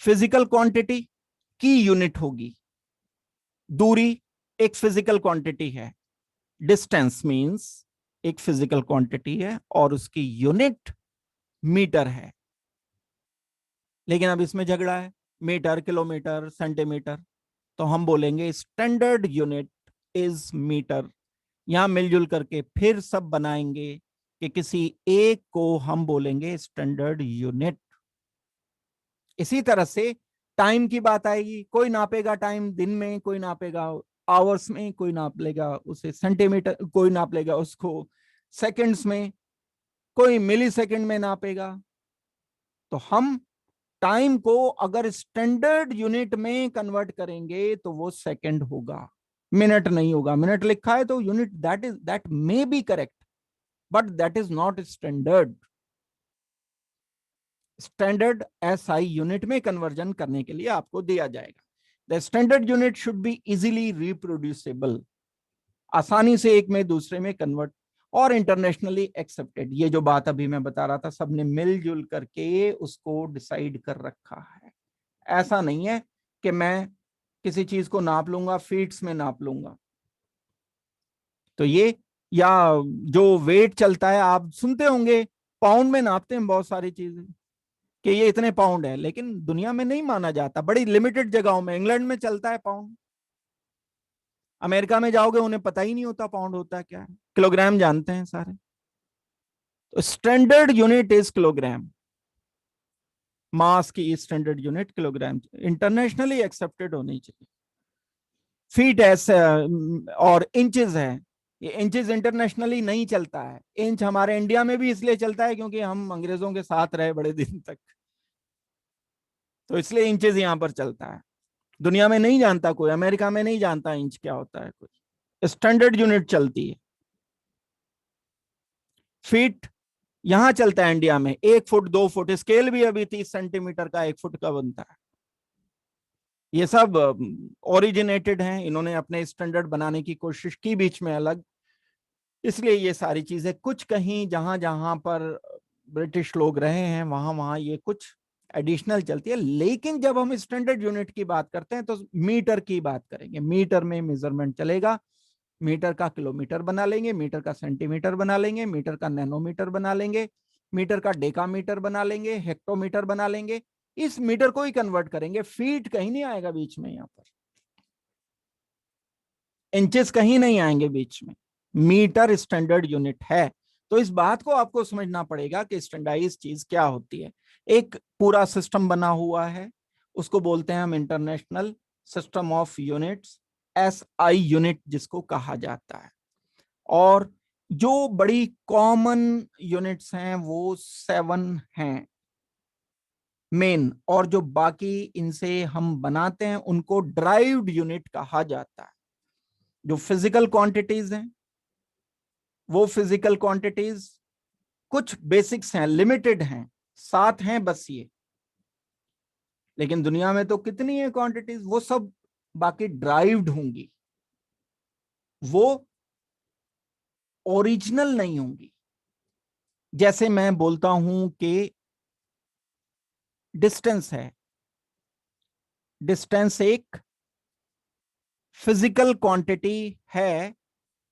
फिजिकल क्वांटिटी की यूनिट होगी, दूरी एक फिजिकल क्वांटिटी है, डिस्टेंस मींस एक फिजिकल क्वांटिटी है और उसकी यूनिट मीटर है। लेकिन अब इसमें झगड़ा है, मीटर, किलोमीटर, सेंटीमीटर। तो हम बोलेंगे स्टैंडर्ड यूनिट इज मीटर। यहां मिलजुल करके फिर सब बनाएंगे कि किसी एक को हम बोलेंगे स्टैंडर्ड यूनिट। इसी तरह से टाइम की बात आएगी, कोई नापेगा टाइम दिन में, कोई नापेगा आवर्स में, कोई नाप लेगा उसे सेंटीमीटर, कोई नाप लेगा उसको सेकंड्स में, कोई मिली सेकंड में नापेगा। तो हम टाइम को अगर स्टैंडर्ड यूनिट में कन्वर्ट करेंगे तो वो सेकंड होगा, मिनट नहीं होगा। मिनट लिखा है तो unit that may be correct, but that is not standard. Standard SI unit में कन्वर्जन करने के लिए आपको दिया जाएगा। The standard unit should be easily reproducible, आसानी से एक में दूसरे में कन्वर्ट और इंटरनेशनली एक्सेप्टेड। ये जो बात अभी मैं बता रहा था, सबने मिलजुल करके उसको डिसाइड कर रखा है। ऐसा नहीं है कि मैं किसी चीज को नाप लूंगा, फीट्स में नाप लूंगा। तो ये, या जो वेट चलता है, आप सुनते होंगे पाउंड में नापते हैं बहुत सारी चीजें कि ये इतने पाउंड है, लेकिन दुनिया में नहीं माना जाता। बड़ी लिमिटेड जगहों में, इंग्लैंड में चलता है पाउंड, अमेरिका में जाओगे उन्हें पता ही नहीं होता पाउंड होता क्या है, किलोग्राम जानते हैं सारे। तो स्टैंडर्ड यूनिट इज किलोग्राम, मास की standard unit kilogram, internationally accepted होनी चाहिए। फीट है और इंचेस है, ये इंचेस इंटरनेशनली नहीं चलता है। इंच हमारे इंडिया में भी इसलिए चलता है क्योंकि हम अंग्रेजों के साथ रहे बड़े दिन तक, तो इसलिए इंचेस यहां पर चलता है। दुनिया में नहीं जानता कोई, अमेरिका में नहीं जानता इंच क्या होता है कोई, स्टैंडर्ड यूनिट चलती है। फीट यहां चलता है इंडिया में, 1 फुट 2 फुट, स्केल भी अभी 30 सेंटीमीटर का 1 फुट का बनता है। ये सब ओरिजिनेटेड हैं, इन्होंने अपने स्टैंडर्ड बनाने की कोशिश की बीच में अलग, इसलिए ये सारी चीजें कुछ कहीं जहां जहां पर ब्रिटिश लोग रहे हैं वहां वहां ये कुछ एडिशनल चलती है। लेकिन जब हम स्टैंडर्ड यूनिट की बात करते हैं तो मीटर की बात करेंगे, मीटर में मेजरमेंट चलेगा। मीटर का किलोमीटर बना लेंगे, मीटर का सेंटीमीटर बना लेंगे, मीटर का नैनोमीटर बना लेंगे, मीटर का डेकामीटर बना लेंगे, हेक्टोमीटर बना लेंगे। इस मीटर को ही कन्वर्ट करेंगे, फीट कहीं नहीं आएगा बीच में, यहां पर इंचेस कहीं नहीं आएंगे बीच में। मीटर स्टैंडर्ड यूनिट है। तो इस बात को आपको समझना पड़ेगा कि स्टैंडर्डाइज चीज क्या होती है। एक पूरा सिस्टम बना हुआ है, उसको बोलते हैं हम international system of units, SI unit जिसको कहा जाता है। और जो बड़ी कॉमन यूनिट्स हैं वो 7 हैं मेन, और जो बाकी इनसे हम बनाते हैं उनको ड्राइव्ड यूनिट कहा जाता है। जो फिजिकल क्वांटिटीज हैं वो फिजिकल क्वांटिटीज कुछ बेसिक्स हैं, लिमिटेड हैं, 7 हैं बस ये। लेकिन दुनिया में तो कितनी है क्वांटिटीज, वो सब बाकी ड्राइव्ड होंगी, वो ओरिजिनल नहीं होंगी। जैसे मैं बोलता हूं कि डिस्टेंस है, डिस्टेंस एक फिजिकल क्वांटिटी है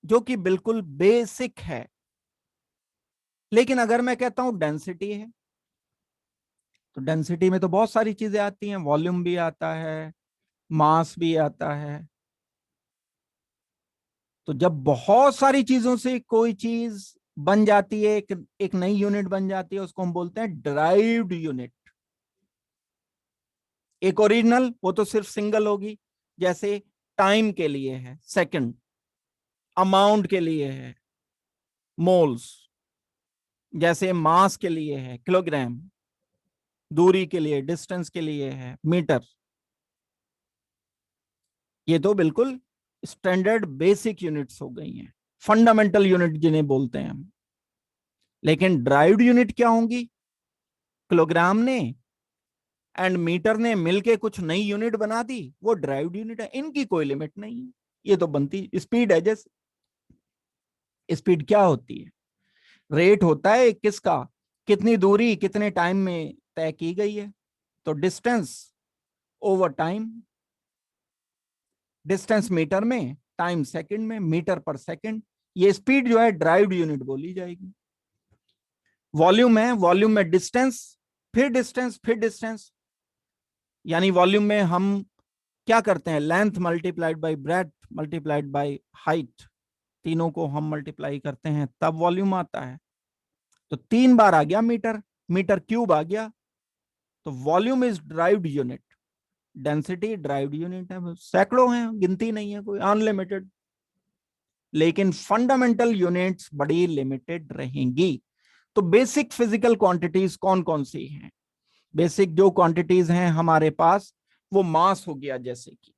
जो कि बिल्कुल बेसिक है। लेकिन अगर मैं कहता हूं डेंसिटी है, तो डेंसिटी में तो बहुत सारी चीजें आती हैं, वॉल्यूम भी आता है, मास भी आता है। तो जब बहुत सारी चीजों से कोई चीज बन जाती है, एक नई यूनिट बन जाती है, उसको हम बोलते हैं ड्राइव्ड यूनिट। एक ओरिजिनल वो तो सिर्फ सिंगल होगी, जैसे टाइम के लिए है सेकंड, अमाउंट के लिए है मोल्स, जैसे मास के लिए है किलोग्राम, दूरी के लिए डिस्टेंस के लिए है मीटर। ये तो बिल्कुल स्टैंडर्ड बेसिक यूनिट्स हो गई हैं, फंडामेंटल यूनिट जिन्हें बोलते हैं हम। लेकिन ड्राइव्ड यूनिट क्या होंगी? किलोग्राम ने एंड मीटर ने मिलके कुछ नई यूनिट बना दी, वो ड्राइव्ड यूनिट है, इनकी कोई लिमिट नहीं है। ये तो बनती स्पीड है। जैसे स्पीड क्या होती है? रेट होता है किसका, कितनी दूरी कितने टाइम में तय की गई है। तो distance over time, distance metre में, टाइम सेकंड में, मीटर पर सेकंड, ये स्पीड जो है ड्राइव्ड यूनिट बोली जाएगी। वॉल्यूम है, वॉल्यूम में डिस्टेंस, फिर डिस्टेंस, फिर डिस्टेंस, यानी वॉल्यूम में हम क्या करते हैं, length multiplied by breath multiplied by height, तीनों को हम मल्टीप्लाई करते हैं तब वॉल्यूम आता है। तो 3 बार आ गया मीटर, मीटर क्यूब आ गया। तो volume is derived unit, density derived unit है, सैकड़ों हैं, गिनती नहीं है कोई, अनलिमिटेड। लेकिन फंडामेंटल यूनिट्स बड़ी लिमिटेड रहेंगी। तो बेसिक फिजिकल क्वांटिटीज कौन कौन सी हैं? बेसिक जो क्वांटिटीज हैं हमारे पास, वो मास हो गया। जैसे कि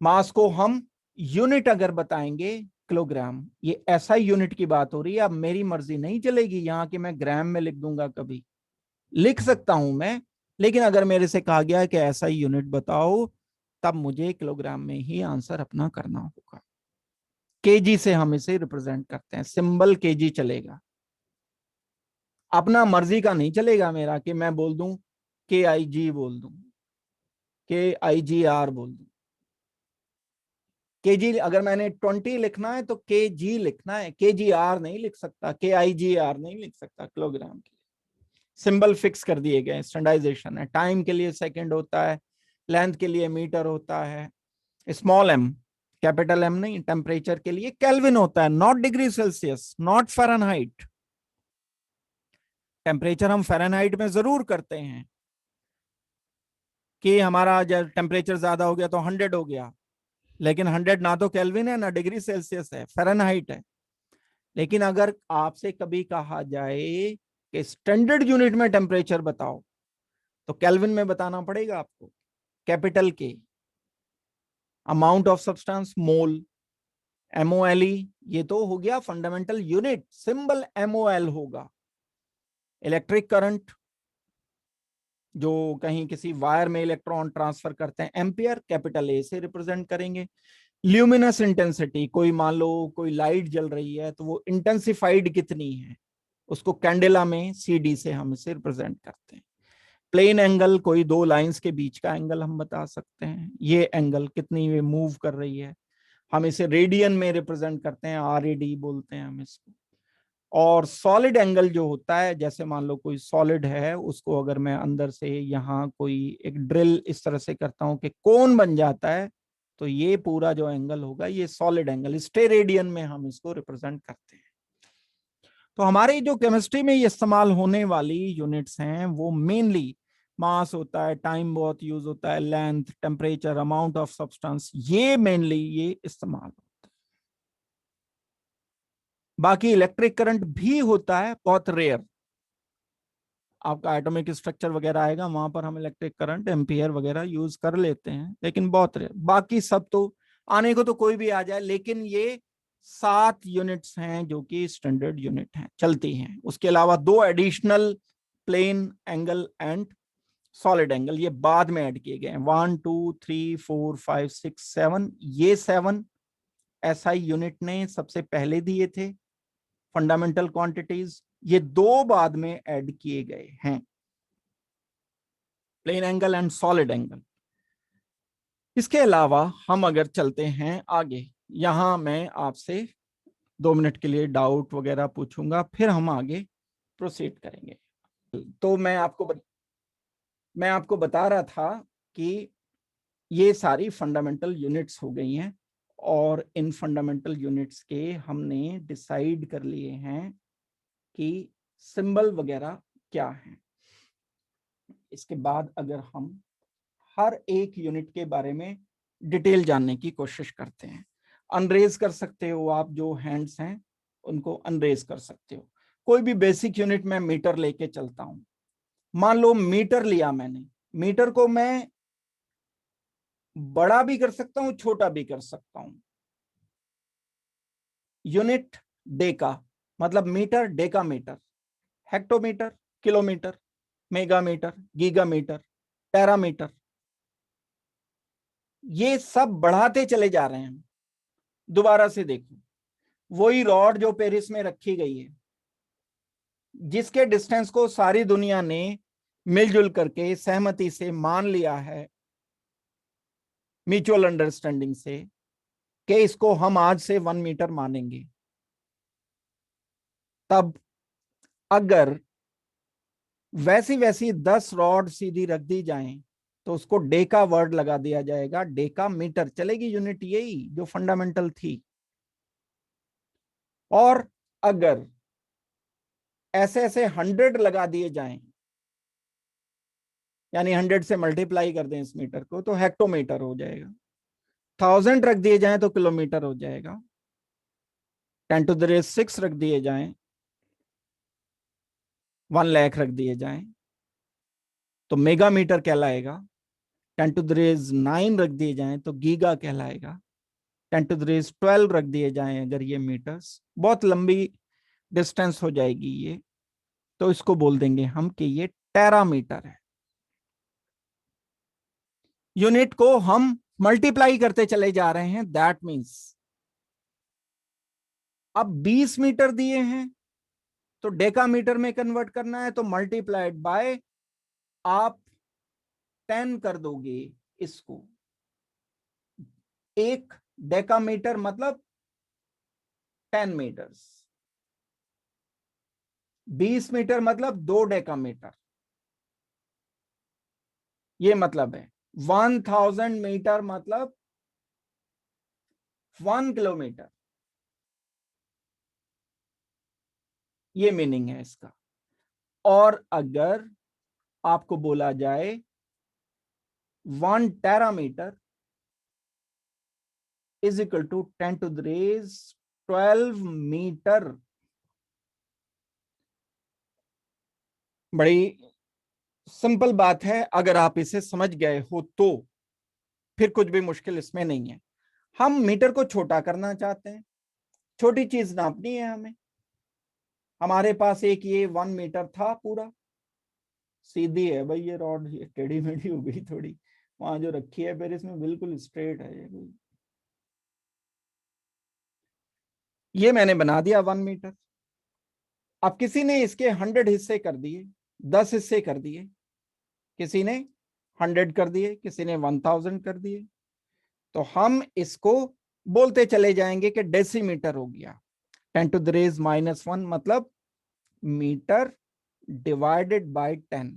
मास को हम यूनिट अगर बताएंगे किलोग्राम, ये ऐसा यूनिट की बात हो रही है। अब मेरी मर्जी नहीं चलेगी यहाँ कि मैं ग्राम में लिख दूंगा, कभी लिख सकता हूं मैं, लेकिन अगर मेरे से कहा गया कि ऐसा यूनिट बताओ, तब मुझे किलोग्राम में ही आंसर अपना करना होगा। केजी से हम इसे रिप्रेजेंट करते हैं, सिंबल केजी चलेगा। अपना मर्जी का नहीं चलेगा मेरा कि मैं बोल दूं KIG बोल दूं, KIGR बोल दूं। केजी अगर मैंने 20 लिखना है तो KG लिखना है, KGR नहीं लिख सकता, KIGR नहीं लिख सकता किलोग्राम के लिए। सिंबल फिक्स कर दिए गए, स्टैंडर्डाइजेशन है। टाइम के लिए सेकंड होता है, लेंथ के लिए मीटर होता है, स्मॉल एम कैपिटल एम नहीं। टेम्परेचर के लिए केल्विन होता है, not degree Celsius, not Fahrenheit. Temperature हम फ़ारेनहाइट में जरूर करते हैं कि हमारा जब टेम्परेचर ज्यादा हो गया तो 100 हो गया, लेकिन 100 ना तो केल्विन है ना डिग्री सेल्सियस है, फ़ारेनहाइट है। लेकिन अगर आपसे कभी कहा जाए कि स्टैंडर्ड यूनिट में टेम्परेचर बताओ, तो केल्विन में बताना पड़ेगा आपको। कैपिटल के, amount of substance mole, MOLE, ये तो हो गया फंडामेंटल यूनिट, सिंबल MOL होगा। इलेक्ट्रिक करंट, जो कहीं किसी वायर में इलेक्ट्रॉन ट्रांसफर करते हैं, एम्पियर, कैपिटल ए से रिप्रेजेंट करेंगे। ल्यूमिनस इंटेंसिटी, कोई मान लो कोई लाइट जल रही है तो वो इंटेंसिफाइड कितनी है, उसको कैंडेला में CD से हम इसे रिप्रेजेंट करते हैं। प्लेन एंगल, कोई दो लाइंस के बीच का एंगल हम बता सकते हैं, ये एंगल कितनी वे मूव कर रही है, हम इसे रेडियन में रिप्रेजेंट करते हैं, RAD बोलते हैं हम इसको। और सॉलिड एंगल जो होता है, जैसे मान लो कोई सॉलिड है, उसको अगर मैं अंदर से यहाँ कोई एक ड्रिल इस तरह से करता हूँ कि कोन बन जाता है, तो ये पूरा जो एंगल होगा ये सॉलिड एंगल, स्टेरेडियन में हम इसको रिप्रेजेंट करते हैं। तो हमारी जो केमिस्ट्री में ये इस्तेमाल होने वाली यूनिट्स हैं वो मेनली मास होता है, टाइम बहुत यूज होता है, length, temperature, amount of substance, ये मेनली ये इस्तेमाल होता है। बाकी इलेक्ट्रिक करंट भी होता है, बहुत रेयर। आपका एटॉमिक स्ट्रक्चर वगैरह आएगा, वहां पर हम इलेक्ट्रिक करंट, एम्पियर वगैरह यूज कर लेते हैं, लेकिन बहुत रेयर। बाकी सब तो आने को तो कोई भी आ जाए, लेकिन ये 7 यूनिट्स हैं जो कि स्टैंडर्ड यूनिट हैं, चलती हैं। उसके अलावा 2 additional, plane angle and solid angle, ये बाद में ऐड किए गए हैं। 1 2 3 4 5 6 7, ये 7 SI यूनिट ने सबसे पहले दिए थे फंडामेंटल क्वांटिटीज, ये 2 बाद में ऐड किए गए हैं, plane angle and solid angle. इसके अलावा हम अगर चलते हैं आगे, यहां मैं आपसे 2 मिनट के लिए डाउट वगैरह पूछूंगा, फिर हम आगे प्रोसीड करेंगे। तो मैं आपको बता रहा था कि ये सारी फंडामेंटल यूनिट्स हो गई हैं, और इन फंडामेंटल यूनिट्स के हमने डिसाइड कर लिए हैं कि सिंबल वगैरह क्या है। इसके बाद अगर हम हर एक यूनिट के बारे में डिटेल जानने की कोशिश करते हैं। अनरेज कर सकते हो आप, जो हैंड्स हैं उनको अनरेज कर सकते हो। कोई भी बेसिक यूनिट में मीटर लेके चलता हूं, मान लो मीटर लिया मैंने, मीटर को मैं बड़ा भी कर सकता हूं, छोटा भी कर सकता हूं। यूनिट डेका, मतलब metre, deca metre, hectometre, kilometre, megametre, gigametre, terametre, ये सब बढ़ाते चले जा रहे हैं। दोबारा से देखो, वही रॉड जो पेरिस में रखी गई है, जिसके डिस्टेंस को सारी दुनिया ने मिलजुल करके सहमति से मान लिया है, म्यूचुअल अंडरस्टैंडिंग से, कि इसको हम आज से 1 मीटर मानेंगे। तब अगर वैसी वैसी 10 रॉड सीधी रख दी जाएं तो उसको डेका वर्ड लगा दिया जाएगा, डेका मीटर चलेगी यूनिट, यही जो फंडामेंटल थी। और अगर ऐसे ऐसे 100 लगा दिए जाएं, यानी 100 से मल्टीप्लाई कर दें इस मीटर को, तो हेक्टोमीटर हो जाएगा। 1000 रख दिए जाएं तो किलोमीटर हो जाएगा। 10⁻⁶ रख दिए जाएं, 1 लाख रख दिए जाएं तो मेगामीटर कहलाएगा। 10⁻⁹ रख दिए जाएं तो गीगा कहलाएगा। 10⁻12 रख दिए जाएं अगर ये मीटर्स, बहुत लंबी डिस्टेंस हो जाएगी ये, तो इसको बोल देंगे हम कि ये टेरामीटर है। यूनिट को हम मल्टीप्लाई करते चले जा रहे हैं, दैट मीन्स अब 20 मीटर दिए हैं तो डेकामीटर में कन्वर्ट करना है, तो मल्टीप्लाइड बाय आप 10 कर दोगे इसको। एक डेकामीटर मतलब 10 मीटर्स, 20 मीटर मतलब 2 डेकामीटर, ये मतलब है। 1000 मीटर मतलब 1 किलोमीटर, ये मीनिंग है इसका। और अगर आपको बोला जाए 1 terametre is equal to 10 to the raise 12 metre, बड़ी सिंपल बात है, अगर आप इसे समझ गए हो तो फिर कुछ भी मुश्किल इसमें नहीं है। हम मीटर को छोटा करना चाहते हैं, छोटी चीज नापनी है हमें। हमारे पास एक ये 1 मीटर था पूरा, सीधी है भाई ये रॉड, ये टेढ़ी मेढ़ी हो गई थोड़ी वहां जो रखी है, फिर इसमें बिल्कुल स्ट्रेट है ये मैंने बना दिया 1 मीटर। अब किसी ने इसके 100 हिस्से कर दिए, 10 हिस्से कर दिए, किसी ने 100 कर दिए, किसी ने 1000 कर दिए, तो हम इसको बोलते चले जाएंगे कि डेसीमीटर हो गया। 10 टू द रेज -1 मतलब मीटर डिवाइडेड बाय 10,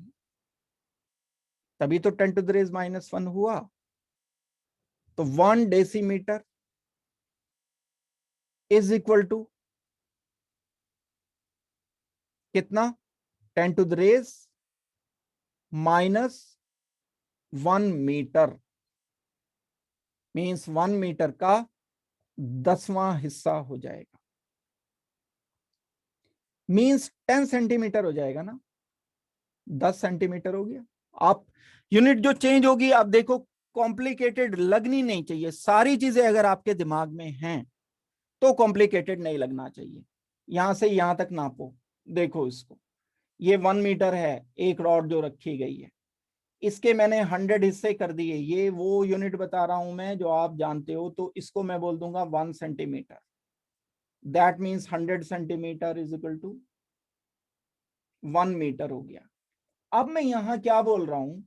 तभी तो 10 टू द रेज -1 हुआ। तो 1 डेसीमीटर इज इक्वल टू कितना, 10 to the raise -1 metre, means 1 metre का 10वां हिस्सा हो जाएगा, मीन्स 10 सेंटीमीटर हो जाएगा ना, 10 सेंटीमीटर हो गया। आप यूनिट जो चेंज होगी, आप देखो कॉम्प्लिकेटेड लगनी नहीं चाहिए, सारी चीजें अगर आपके दिमाग में हैं तो कॉम्प्लिकेटेड नहीं लगना चाहिए। यहां से यहां तक नापो, देखो इसको, ये 1 मीटर है, एक रॉड जो रखी गई है, इसके मैंने 100 हिस्से कर दिए, ये वो यूनिट बता रहा हूं मैं जो आप जानते हो, तो इसको मैं बोल दूंगा 1 centimetre. That means 100 centimetre is equal to 1 metre हो गया। अब मैं यहां क्या बोल रहा हूं,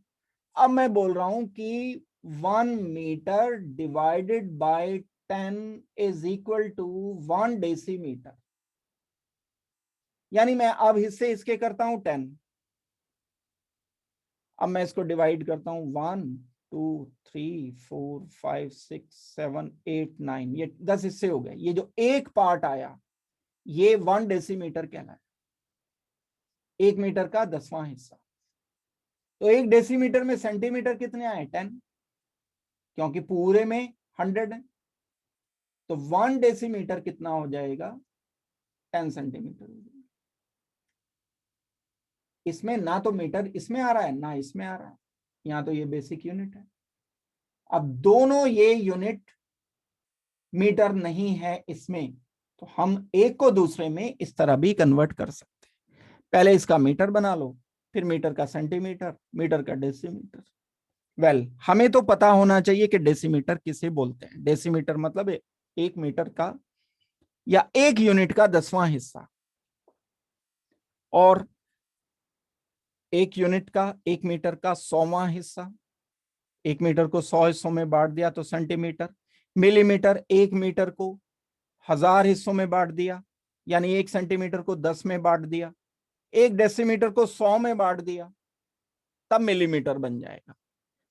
अब मैं बोल रहा हूं कि 1 metre divided by 10 is equal to 1 decimetre. यानी मैं अब हिस्से इसके करता हूं 10, अब मैं इसको डिवाइड करता हूं 1 2 3 4 5 6 7 8 9, ये 10 हिस्से हो गए। ये जो एक पार्ट आया ये 1 डेसीमीटर कहलाया, 1 मीटर का 10वां हिस्सा। तो 1 डेसीमीटर में सेंटीमीटर कितने आए, 10, क्योंकि पूरे में 100 है। तो 1 डेसीमीटर कितना हो जाएगा, 10 सेंटीमीटर हो जाएगा। इसमें ना तो मीटर इसमें आ रहा है ना इसमें आ रहा है, यहां तो ये बेसिक यूनिट है। अब दोनों ये यूनिट मीटर नहीं है इसमें, तो हम एक को दूसरे में इस तरह भी कन्वर्ट कर सकते हैं। पहले इसका मीटर बना लो, फिर मीटर का सेंटीमीटर, मीटर का डेसीमीटर। हमें तो पता होना चाहिए कि डेसीमीटर किसे बोलते हैं। डेसीमीटर मतलब 1 मीटर का या 1 यूनिट का 10वां हिस्सा, और 1 यूनिट का 1 मीटर का 100वां हिस्सा। 1 मीटर को 100 हिस्सों में बांट दिया तो सेंटीमीटर। मिलीमीटर 1 मीटर को 1000 हिस्सों में बांट दिया, यानी 1 सेंटीमीटर को 10 में बांट दिया। 1 डेसीमीटर को 100 में बांट दिया, तब मिलीमीटर बन जाएगा।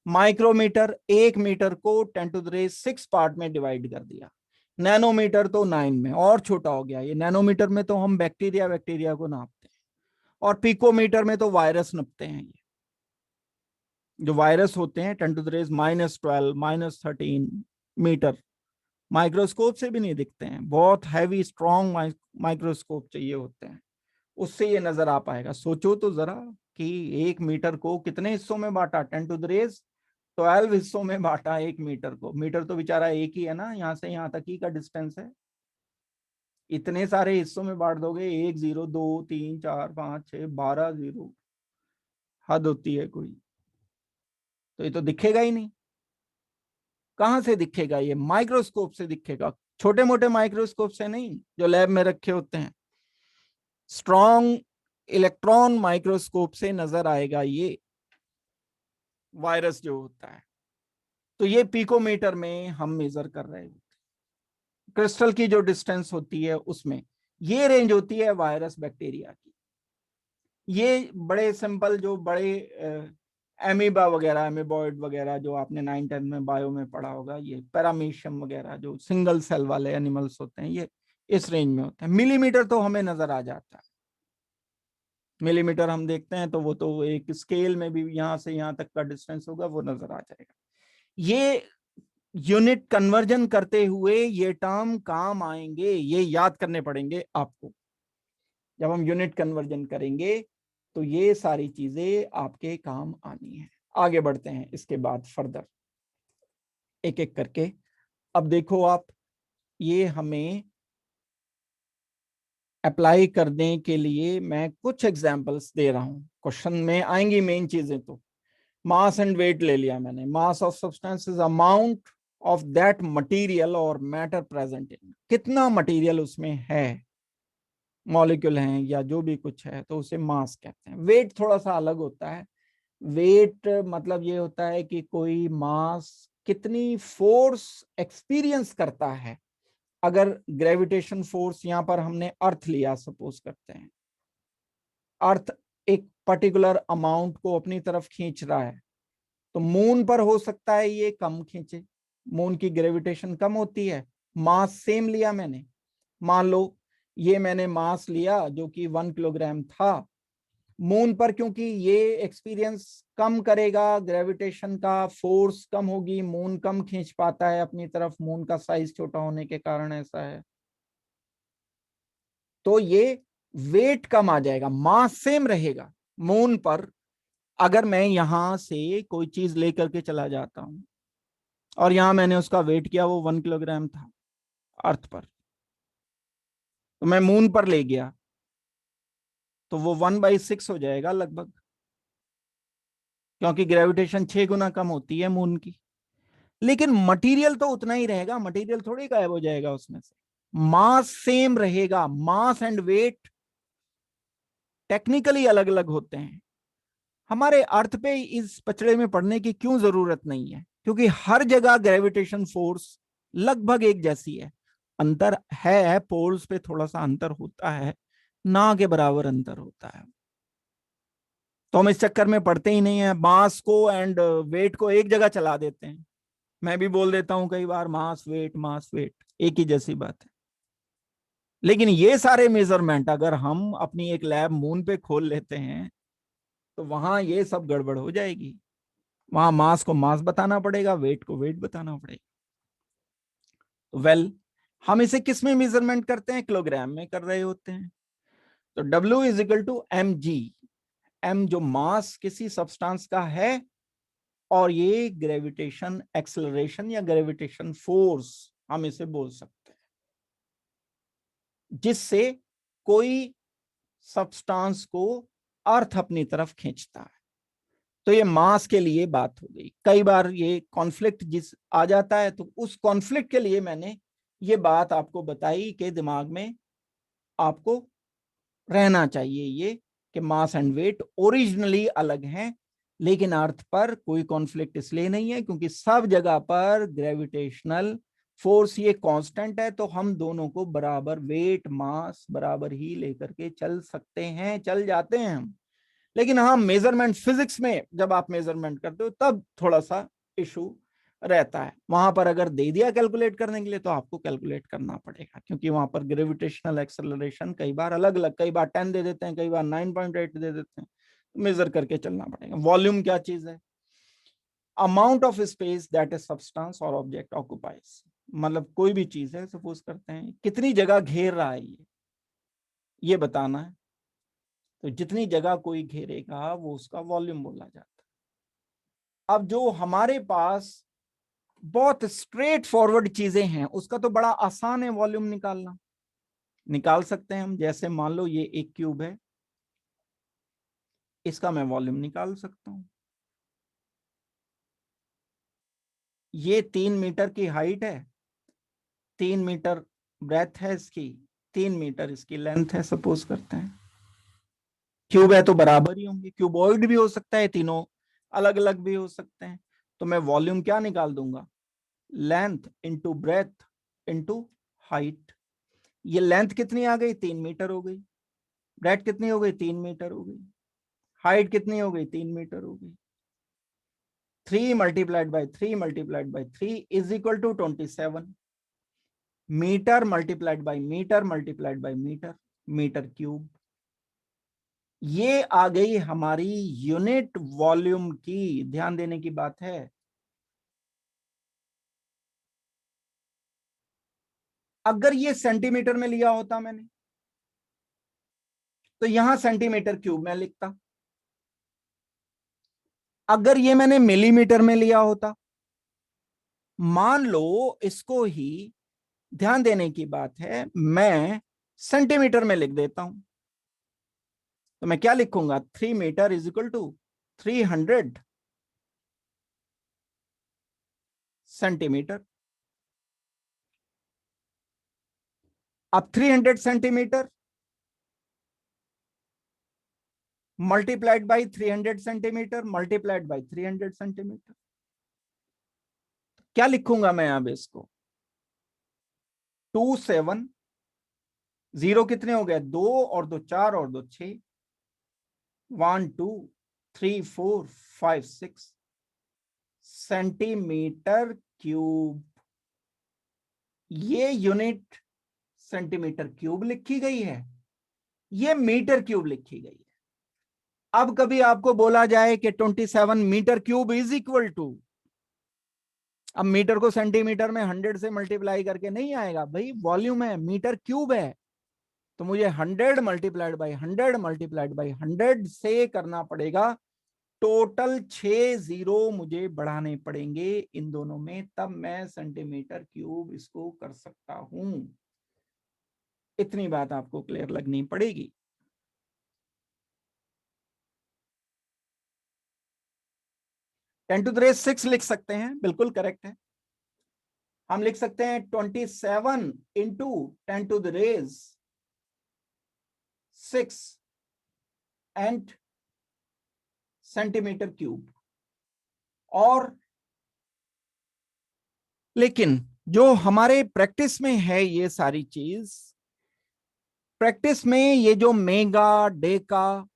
माइक्रोमीटर 1 मीटर को 10 टू द रेज 6 पार्ट में डिवाइड कर दिया। नैनोमीटर तो 9 में, और छोटा हो गया ये। नैनोमीटर में तो हम बैक्टीरिया को नापते हैं, और पिकोमीटर में तो वायरस नापते हैं। ये जो वायरस होते हैं 10 to the raise -12 -13 metre, microscope से भी नहीं दिखते हैं, बहुत हैवी स्ट्रॉन्ग माइक्रोस्कोप चाहिए होते हैं, उससे ये नजर आ पाएगा। सोचो तो जरा कि 1 मीटर को कितने हिस्सों में बांटा, 10 टू द रेज 12 हिस्सों में बांटा 1 मीटर को। मीटर तो बेचारा एक ही है ना, यहां से यहां तक ही का डिस्टेंस है। इतने सारे हिस्सों में बांट दोगे, 1 0 2 3 4 5 6 12 0, हद होती है कोई, तो ये तो दिखेगा ही नहीं। कहां से दिखेगा? ये माइक्रोस्कोप से दिखेगा, छोटे मोटे माइक्रोस्कोप से नहीं जो लैब में रखे होते हैं, स्ट्रॉन्ग इलेक्ट्रॉन माइक्रोस्कोप से नजर आएगा ये वायरस जो होता है। तो ये पिकोमीटर में हम मेजर कर रहे हैं, क्रिस्टल की जो डिस्टेंस होती है उसमें। ये रेंज होती है वायरस बैक्टीरिया की। ये बड़े सिंपल जो बड़े एमीबा वगैरह, एमीबॉइड वगैरह जो आपने 9-10 में बायो में पढ़ा होगा, ये पैरामीशियम वगैरह जो सिंगल सेल वाले एनिमल्स होते हैं, ये इस रेंज में होते हैं। मिलीमीटर तो हमें नजर आ जाता है, मिलीमीटर हम देखते हैं तो वो तो एक स्केल में भी यहां से यहां तक का डिस्टेंस होगा, वो नजर आ जाएगा। ये यूनिट कन्वर्जन करते हुए ये टर्म काम आएंगे, ये याद करने पड़ेंगे आपको। जब हम यूनिट कन्वर्जन करेंगे तो ये सारी चीजें आपके काम आनी है। आगे बढ़ते हैं इसके बाद फर्दर एक एक करके। अब देखो आप, ये हमें अप्लाई करने के लिए मैं कुछ एग्जांपल्स दे रहा हूं, क्वेश्चन में आएंगी मेन चीजें। तो मास एंड वेट ले लिया मैंने। Mass of substance is amount of that material और मैटर प्रेजेंट इन, कितना मटेरियल उसमें है, मॉलिक्यूल हैं या जो भी कुछ है, तो उसे मास कहते हैं। वेट थोड़ा सा अलग होता है। वेट मतलब ये होता है कि कोई मास कितनी फोर्स एक्सपीरियंस करता है। अगर ग्रेविटेशन फोर्स, यहां पर हमने अर्थ लिया सपोज करते हैं, अर्थ एक पर्टिकुलर अमाउंट को अपनी तरफ खींच रहा है, तो मून पर हो सकता है ये कम खींचे, मून की ग्रेविटेशन कम होती है। मास सेम लिया मैंने, मान लो ये मैंने मास लिया जो कि 1 किलोग्राम था। मून पर क्योंकि ये एक्सपीरियंस कम करेगा, ग्रेविटेशन का फोर्स कम होगी, मून कम खींच पाता है अपनी तरफ, मून का साइज छोटा होने के कारण ऐसा है। तो ये वेट कम आ जाएगा, मास सेम रहेगा मून पर। अगर मैं यहां से कोई चीज लेकर के चला जाता हूं और यहां मैंने उसका वेट किया, वो 1 किलोग्राम था अर्थ पर, तो मैं मून पर ले गया तो वो 1/6 हो जाएगा लगभग, क्योंकि ग्रेविटेशन 6 गुना कम होती है मून की। लेकिन मटेरियल तो उतना ही रहेगा, मटेरियल थोड़ी गायब हो जाएगा उसमें से, मास सेम रहेगा। मास एंड वेट टेक्निकली अलग अलग होते हैं। हमारे अर्थ पे इस पचड़े में पड़ने की क्यों जरूरत नहीं है, क्योंकि हर जगह ग्रेविटेशन फोर्स लगभग एक जैसी है। अंतर है, पोल्स पे थोड़ा सा अंतर होता है, ना के बराबर अंतर होता है। तो हम इस चक्कर में पड़ते ही नहीं है, मास को एंड वेट को एक जगह चला देते हैं। मैं भी बोल देता हूं कई बार मास वेट, मास वेट एक ही जैसी बात है। लेकिन ये सारे मेजरमेंट अगर हम अपनी एक लैब मून पे खोल लेते हैं तो वहां ये सब गड़बड़ हो जाएगी। वहां मास को मास बताना पड़ेगा, वेट को वेट बताना पड़ेगा। वेल, हम इसे किस में मेजरमेंट करते हैं? किलोग्राम में कर रहे होते हैं। तो W = mg। m जो मास किसी सब्सटेंस का है, और ये ग्रेविटेशन एक्सेलरेशन या ग्रेविटेशन फोर्स हम इसे बोल सकते हैं, जिससे कोई सब्सटेंस को अर्थ अपनी तरफ खींचता है। तो ये मास के लिए बात हो गई। कई बार ये कॉन्फ्लिक्ट जिस आ जाता है, तो उस कॉन्फ्लिक्ट के लिए मैंने ये बात आपको बताई कि दिमाग में आपको रहना चाहिए ये, कि मास एंड वेट ओरिजिनली अलग हैं, लेकिन अर्थ पर कोई कॉन्फ्लिक्ट इसलिए नहीं है क्योंकि सब जगह पर ग्रेविटेशनल फोर्स ये कांस्टेंट है। तो हम दोनों को बराबर वेट मास बराबर ही लेकर के चल सकते हैं, चल जाते हैं हम। लेकिन हाँ, मेजरमेंट फिजिक्स में जब आप मेजरमेंट करते हो तब थोड़ा सा इशू रहता है। वहां पर अगर दे दिया कैलकुलेट करने के लिए तो आपको कैलकुलेट करना पड़ेगा, क्योंकि वहां पर ग्रेविटेशनल एक्सेलरेशन कई बार अलग अलग, कई बार 10 दे देते हैं, कई बार 9.8 दे देते हैं। मेजर करके चलना पड़ेगा। वॉल्यूम क्या चीज है? Amount of space that is substance और ऑब्जेक्ट ऑक्युपाइज। मतलब कोई भी चीज है, सपोज करते हैं कितनी जगह घेर रहा है ये बताना है। तो जितनी जगह कोई घेरेगा वो उसका वॉल्यूम बोला जाता है। अब जो हमारे पास बहुत स्ट्रेट फॉरवर्ड चीजें हैं, उसका तो बड़ा आसान है वॉल्यूम निकालना। निकाल सकते हैं हम। जैसे मान लो ये एक क्यूब है, इसका मैं वॉल्यूम निकाल सकता हूं। ये 3 मीटर की हाइट है, 3 मीटर ब्रेथ है इसकी, 3 मीटर इसकी लेंथ है, सपोज करते हैं। क्यूब है तो बराबर ही होंगे, क्यूबॉइड भी हो सकता है, तीनों अलग अलग भी हो सकते हैं। तो मैं वॉल्यूम क्या निकाल दूंगा, length into breadth into height. ये लेंथ कितनी आ गई, 3 मीटर हो गई, ब्रेथ कितनी हो गई, 3 मीटर हो गई, हाइट कितनी हो गई, 3 मीटर हो गई। 3 × 3 × 3 is equal to 27 metre multiplied by metre multiplied by metre, metre cube. ये आ गई हमारी यूनिट वॉल्यूम की, ध्यान देने की बात है। अगर ये सेंटीमीटर में लिया होता मैंने, तो यहां सेंटीमीटर क्यूब में लिखता। अगर ये मैंने मिलीमीटर में लिया होता, मान लो इसको ही, ध्यान देने की बात है, मैं सेंटीमीटर में लिख देता हूं। तो मैं क्या लिखूंगा, 3 metre is equal to 300 centimetre. अब 300 centimetre multiplied by 300 centimetre multiplied by 300 centimetre. क्या लिखूंगा मैं अब इसको, 27, जीरो कितने हो गए, 2 और 2 4 और 2 6, 1 2 3 4 5 6 सेंटीमीटर क्यूब। ये यूनिट सेंटीमीटर क्यूब लिखी गई है, ये मीटर क्यूब लिखी गई है। अब कभी आपको बोला जाए कि 27 metre cube is equal to, अब मीटर को सेंटीमीटर में 100 से मल्टीप्लाई करके नहीं आएगा भाई, वॉल्यूम है, मीटर क्यूब है, तो मुझे 100 मल्टीप्लाइड बाई 100 मल्टीप्लाइड बाई 100 से करना पड़ेगा। टोटल 6 जीरो मुझे बढ़ाने पड़ेंगे इन दोनों में, तब मैं सेंटीमीटर क्यूब इसको कर सकता हूं। इतनी बात आपको क्लियर लगनी पड़ेगी। 10⁶ लिख सकते हैं, बिल्कुल करेक्ट है। हम लिख सकते हैं 27 इंटू 10⁶ एंड सेंटीमीटर क्यूब। और लेकिन जो हमारे प्रैक्टिस में है ये सारी चीज, प्रैक्टिस में ये जो मेगा डेका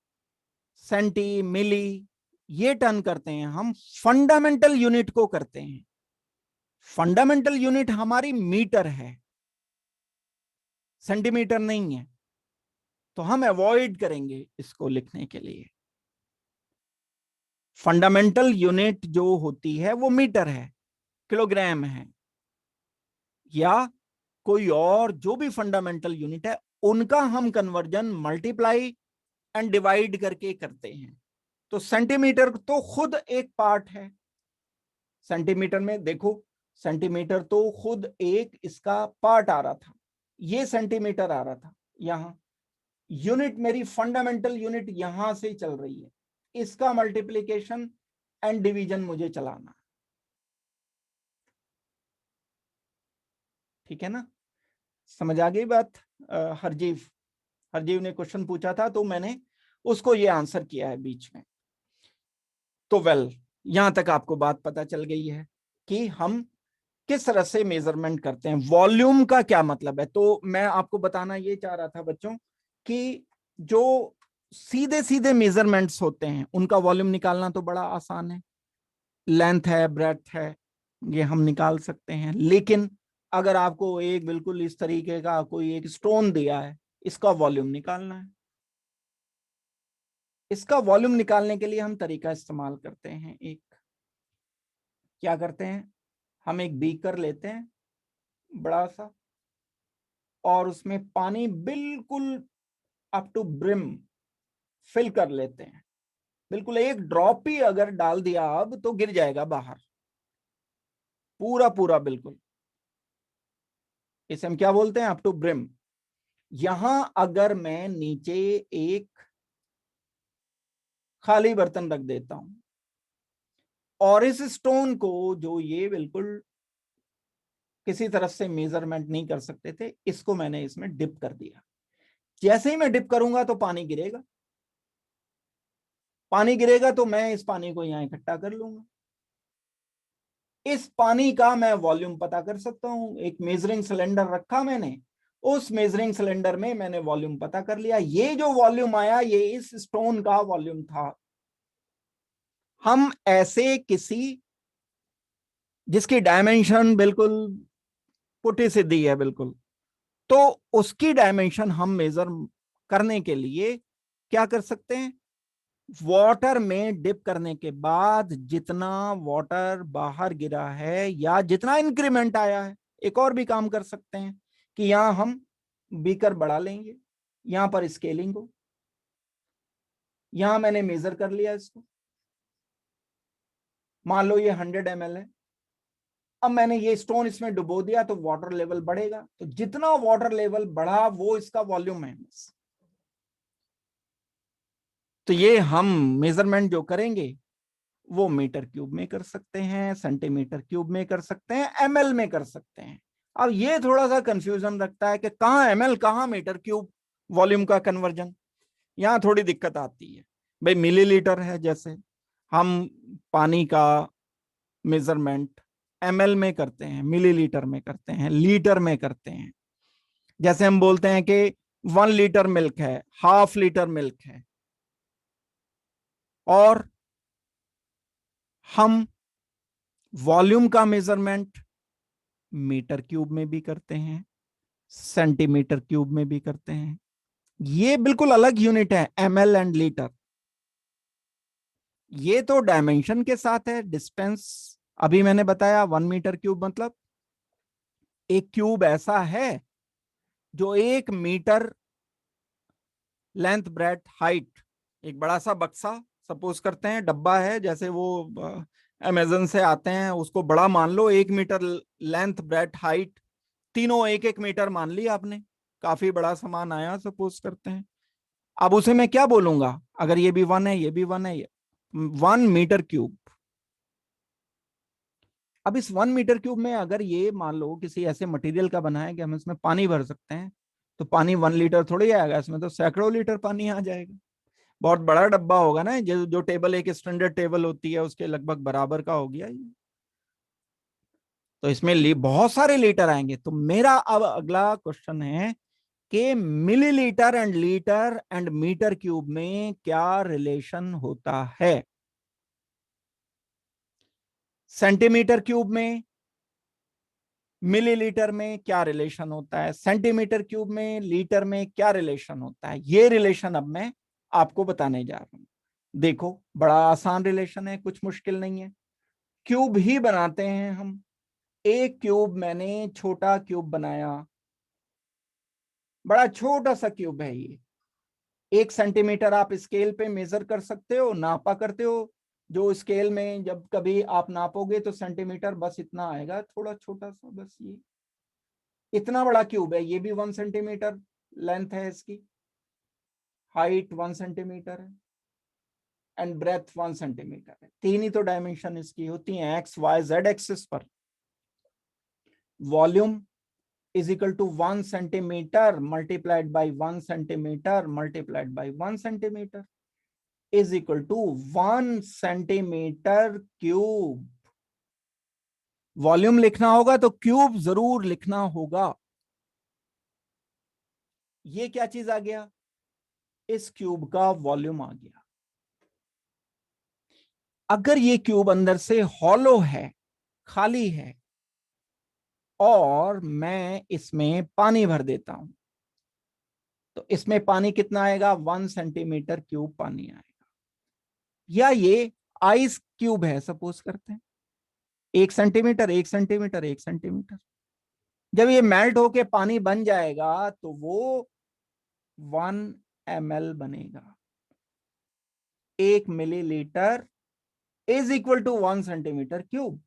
सेंटी मिली ये टर्न करते हैं, हम फंडामेंटल यूनिट को करते हैं। फंडामेंटल यूनिट हमारी मीटर है, सेंटीमीटर नहीं है, तो हम अवॉइड करेंगे इसको लिखने के लिए। फंडामेंटल यूनिट जो होती है वो मीटर है, किलोग्राम है, या कोई और जो भी फंडामेंटल यूनिट है उनका हम कन्वर्जन मल्टीप्लाई एंड डिवाइड करके करते हैं। तो सेंटीमीटर तो खुद एक पार्ट है, सेंटीमीटर में देखो, सेंटीमीटर तो खुद एक इसका पार्ट आ रहा था, ये सेंटीमीटर आ रहा था, यहां यूनिट मेरी फंडामेंटल यूनिट यहां से चल रही है, इसका मल्टीप्लीकेशन एंड डिवीजन मुझे चलाना, ठीक है ना। समझ आ गई बात। हरजीव हरजीव ने क्वेश्चन पूछा था तो मैंने उसको ये आंसर किया है बीच में। तो वेल, यहां तक आपको बात पता चल गई है कि हम किस तरह से मेजरमेंट करते हैं, वॉल्यूम का क्या मतलब है। तो मैं आपको बताना ये चाह रहा था बच्चों कि जो सीधे सीधे मेजरमेंट्स होते हैं उनका वॉल्यूम निकालना तो बड़ा आसान है, लेंथ है, ब्रेड्थ है, ये हम निकाल सकते हैं। लेकिन अगर आपको एक बिल्कुल इस तरीके का कोई एक स्टोन दिया है, इसका वॉल्यूम निकालना है, इसका वॉल्यूम निकालने के लिए हम तरीका इस्तेमाल करते हैं। एक क्या करते हैं, हम एक बीकर लेते हैं बड़ा सा, और उसमें पानी बिल्कुल अप टू ब्रिम फिल कर लेते हैं। बिल्कुल एक ड्रॉप भी अगर डाल दिया अब तो गिर जाएगा बाहर, पूरा पूरा बिल्कुल, इसे हम क्या बोलते हैं, अप टू ब्रिम। यहां अगर मैं नीचे एक खाली बर्तन रख देता हूं, और इस स्टोन को जो ये बिल्कुल किसी तरह से मेजरमेंट नहीं कर सकते थे, इसको मैंने इसमें डिप कर दिया। जैसे ही मैं डिप करूंगा तो पानी गिरेगा, पानी गिरेगा तो मैं इस पानी को यहां इकट्ठा कर लूंगा। इस पानी का मैं वॉल्यूम पता कर सकता हूं। एक मेजरिंग सिलेंडर रखा मैंने, उस मेजरिंग सिलेंडर में मैंने वॉल्यूम पता कर लिया। ये जो वॉल्यूम आया ये इस स्टोन का वॉल्यूम था। हम ऐसे किसी जिसकी डायमेंशन बिल्कुल पुटी सीधी है बिल्कुल, तो उसकी डायमेंशन हम मेजर करने के लिए क्या कर सकते हैं, वाटर में डिप करने के बाद जितना वाटर बाहर गिरा है या जितना इंक्रीमेंट आया है, एक और भी काम कर सकते हैं कि यहां हम बीकर बढ़ा लेंगे, यहां पर स्केलिंग हो, यहां मैंने मेजर कर लिया इसको, मान लो ये 100 ml है। अब मैंने ये स्टोन इसमें डुबो दिया तो वाटर लेवल बढ़ेगा, तो जितना वाटर लेवल बढ़ा वो इसका वॉल्यूम है। तो ये हम मेजरमेंट जो करेंगे वो मीटर क्यूब में कर सकते हैं, सेंटीमीटर क्यूब में कर सकते हैं, एमएल में कर सकते हैं। अब ये थोड़ा सा कंफ्यूजन रखता है कि कहाँ एमएल कहाँ मीटर क्यूब वॉल्यूम का कन्वर्जन, यहाँ थोड़ी दिक्कत आती है। भाई मिलीलीटर है, जैसे हम पानी का मेजरमेंट एमएल में करते हैं, मिलीलीटर में करते हैं, लीटर में करते हैं। जैसे हम बोलते हैं कि 1 लीटर मिल्क है, हाफ लीटर मिल्क है, और हम वॉल्यूम का मेजरमेंट मीटर क्यूब में भी करते हैं, सेंटीमीटर क्यूब में भी करते हैं। ये बिल्कुल अलग यूनिट है, एमएल एंड लीटर। ये तो डायमेंशन के साथ है, डिस्टेंस अभी मैंने बताया 1 मीटर क्यूब मतलब एक क्यूब ऐसा है जो 1 मीटर लेंथ ब्रेथ हाइट, एक बड़ा सा बक्सा सपोज करते हैं, डब्बा है जैसे वो अमेजन से आते हैं, उसको बड़ा मान लो, 1 मीटर लेंथ ब्रेथ हाइट, तीनों 1-1 मीटर मान लिया आपने, काफी बड़ा सामान आया सपोज करते हैं। अब उसे मैं क्या बोलूंगा, अगर ये भी 1 है ये भी 1 है, 1 मीटर क्यूब। अब इस 1 मीटर क्यूब में अगर ये मान लो किसी ऐसे मटेरियल का बना है कि हम इसमें पानी भर सकते हैं, तो पानी 1 लीटर थोड़ी आएगा, इसमें तो सैकड़ों लीटर पानी आ जाएगा। बहुत बड़ा डब्बा होगा ना, जो टेबल एक स्टैंडर्ड टेबल होती है उसके लगभग बराबर का हो गया ये। तो इसमें बहुत सारे लीटर आएंगे। तो मेरा अब अगला क्वेश्चन है कि millilitre and litre and metre cube में क्या रिलेशन होता है, सेंटीमीटर क्यूब में मिलीलीटर में क्या रिलेशन होता है, सेंटीमीटर क्यूब में लीटर में क्या रिलेशन होता है। ये रिलेशन अब मैं आपको बताने जा रहा हूं। देखो बड़ा आसान रिलेशन है, कुछ मुश्किल नहीं है। क्यूब ही बनाते हैं हम। एक क्यूब मैंने छोटा क्यूब बनाया, बड़ा छोटा सा क्यूब है ये, 1 सेंटीमीटर आप स्केल पे मेजर कर सकते हो, नापा करते हो। जो स्केल में जब कभी आप नापोगे तो सेंटीमीटर बस इतना आएगा, थोड़ा छोटा सा, बस ये इतना बड़ा क्यूब है। ये भी 1 सेंटीमीटर लेंथ है इसकी, हाइट 1 सेंटीमीटर है एंड ब्रेथ 1 सेंटीमीटर है। तीन ही तो डायमेंशन इसकी होती हैं, एक्स वाई जेड एक्सिस पर। Volume is equal to 1 centimetre multiplied by 1 centimetre multiplied by 1 centimetre is equal to 1 centimetre cube. Volume लिखना होगा तो क्यूब जरूर लिखना होगा। ये क्या चीज आ गया, इस क्यूब का वॉल्यूम आ गया। अगर ये क्यूब अंदर से हॉलो है, खाली है, और मैं इसमें पानी भर देता हूं, तो इसमें पानी कितना आएगा, 1 सेंटीमीटर क्यूब पानी आएगा। या ये आइस क्यूब है सपोज करते हैं, 1 सेंटीमीटर 1 सेंटीमीटर 1 सेंटीमीटर। जब ये मेल्ट होके पानी बन जाएगा तो वो 1 ml बनेगा। 1 millilitre is equal to 1 centimetre cube.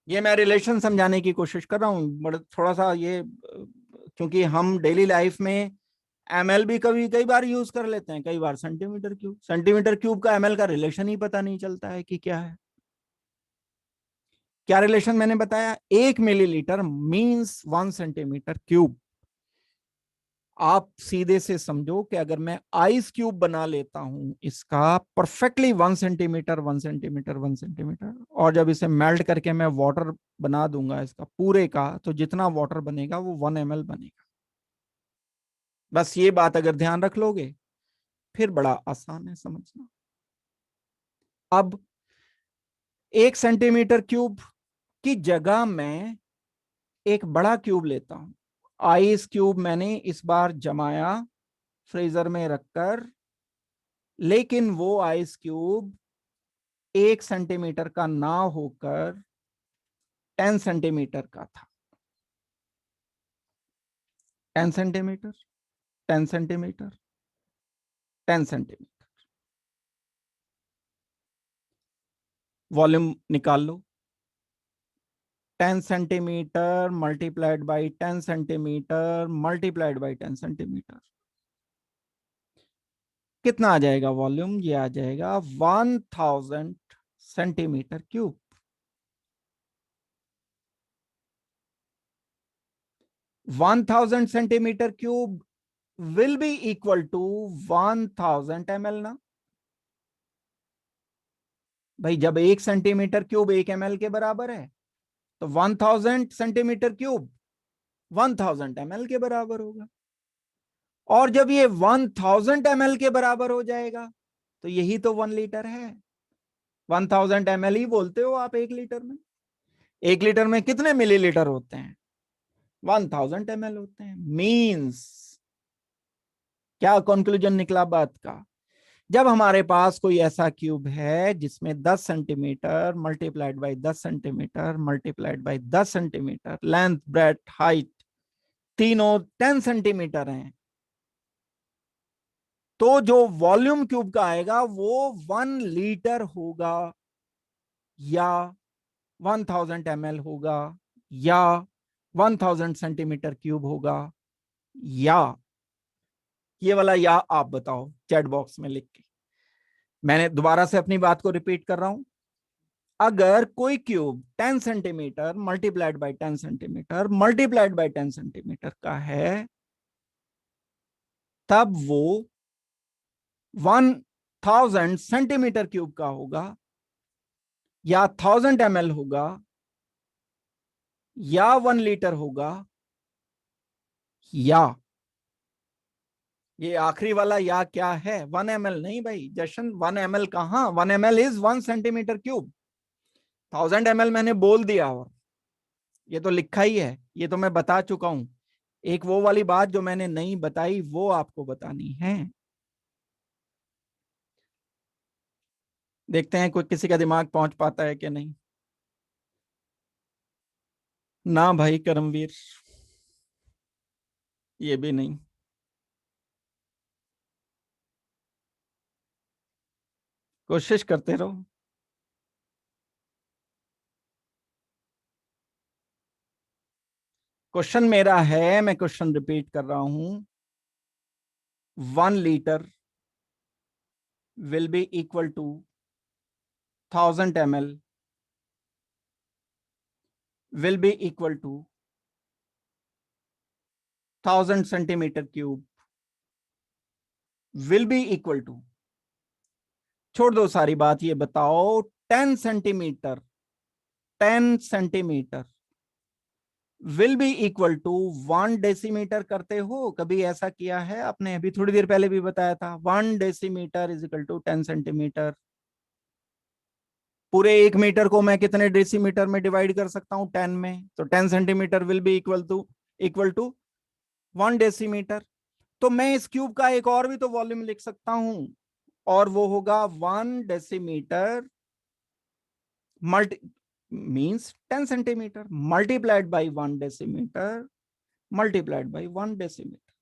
ये मैं रिलेशन समझाने की कोशिश कर रहा हूं, बड़ा थोड़ा सा ये, क्योंकि हम डेली लाइफ में एमएल भी कभी कई बार यूज कर लेते हैं, कई बार सेंटीमीटर क्यूब। सेंटीमीटर क्यूब का एमएल का रिलेशन ही पता नहीं चलता है कि क्या है। क्या रिलेशन मैंने बताया? 1 मिलीलीटर मींस 1 सेंटीमीटर क्यूब। आप सीधे से समझो कि अगर मैं आइस क्यूब बना लेता हूं इसका परफेक्टली 1 सेंटीमीटर 1 सेंटीमीटर 1 सेंटीमीटर, और जब इसे मेल्ट करके मैं वाटर बना दूंगा इसका पूरे का, तो जितना वाटर बनेगा वो 1 ml बनेगा। बस ये बात अगर ध्यान रख लोगे फिर बड़ा आसान है समझना। अब 1 सेंटीमीटर क्यूब की जगह मैं एक बड़ा क्यूब लेता हूं। आइस क्यूब मैंने इस बार जमाया फ्रीजर में रखकर, लेकिन वो आइस क्यूब 1 सेंटीमीटर का ना होकर 10 सेंटीमीटर का था। 10 सेंटीमीटर, 10 सेंटीमीटर, 10 सेंटीमीटर। वॉल्यूम निकाल लो। 10 centimetre multiplied by 10 centimetre multiplied by 10 centimetre, कितना आ जाएगा वॉल्यूम? ये आ जाएगा 1000 centimetre cube. 1000 centimetre cube will be equal to 1000 ml ना भाई? जब 1 सेंटीमीटर क्यूब 1 ml के बराबर है तो 1000 सेंटीमीटर क्यूब 1000 ml के बराबर होगा। और जब ये 1000 ml के बराबर हो जाएगा तो यही तो 1 लीटर है। 1000 ml ही बोलते हो आप 1 लीटर में। 1 लीटर में कितने मिलीलीटर होते हैं? 1000 ml होते हैं। मीन्स क्या कंक्लूजन निकला बात का? जब हमारे पास कोई ऐसा क्यूब है जिसमें 10 centimetre multiplied by 10 centimetre multiplied by 10 centimetre, length breadth height तीनों 10 सेंटीमीटर हैं, तो जो वॉल्यूम क्यूब का आएगा वो 1 लीटर होगा, या 1000 ml होगा, या 1000 सेंटीमीटर क्यूब होगा, या ये वाला या आप बताओ चैट बॉक्स में लिख के। मैंने दोबारा से अपनी बात को रिपीट कर रहा हूं। अगर कोई cube 10 centimetre multiplied by 10 centimetre multiplied by 10 centimetre का है, तब वो 1000 सेंटीमीटर क्यूब का होगा, या 1000 ml होगा, या 1 लीटर होगा, या ये आखिरी वाला या क्या है? 1 ml नहीं भाई जशन, 1 ml कहां? 1 ml is 1 centimetre cube. 1000 ml मैंने बोल दिया और ये तो लिखा ही है, ये तो मैं बता चुका हूं। एक वो वाली बात जो मैंने नहीं बताई वो आपको बतानी है। देखते हैं कोई किसी का दिमाग पहुंच पाता है कि नहीं। ना भाई करमवीर, ये भी नहीं। कोशिश करते रहो। क्वेश्चन मेरा है, मैं क्वेश्चन रिपीट कर रहा हूं। 1 litre will be equal to 1000 ml will be equal to 1000 centimetre cube will be equal to, छोड़ दो सारी बात, ये बताओ 10 centimetre 10 centimetre will be equal to 1 decimetre करते हो? कभी ऐसा किया है आपने? अभी थोड़ी देर पहले भी बताया था 1 decimetre is equal to 10 centimetre. पूरे 1 मीटर को मैं कितने डेसीमीटर में डिवाइड कर सकता हूं? 10 में। तो 10 centimetre will be equal to 1 decimetre. तो मैं इस क्यूब का एक और भी तो वॉल्यूम लिख सकता हूं, और वो होगा 1 decimetre multi means 10 centimetre multiplied by 1 decimetre multiplied by 1 decimetre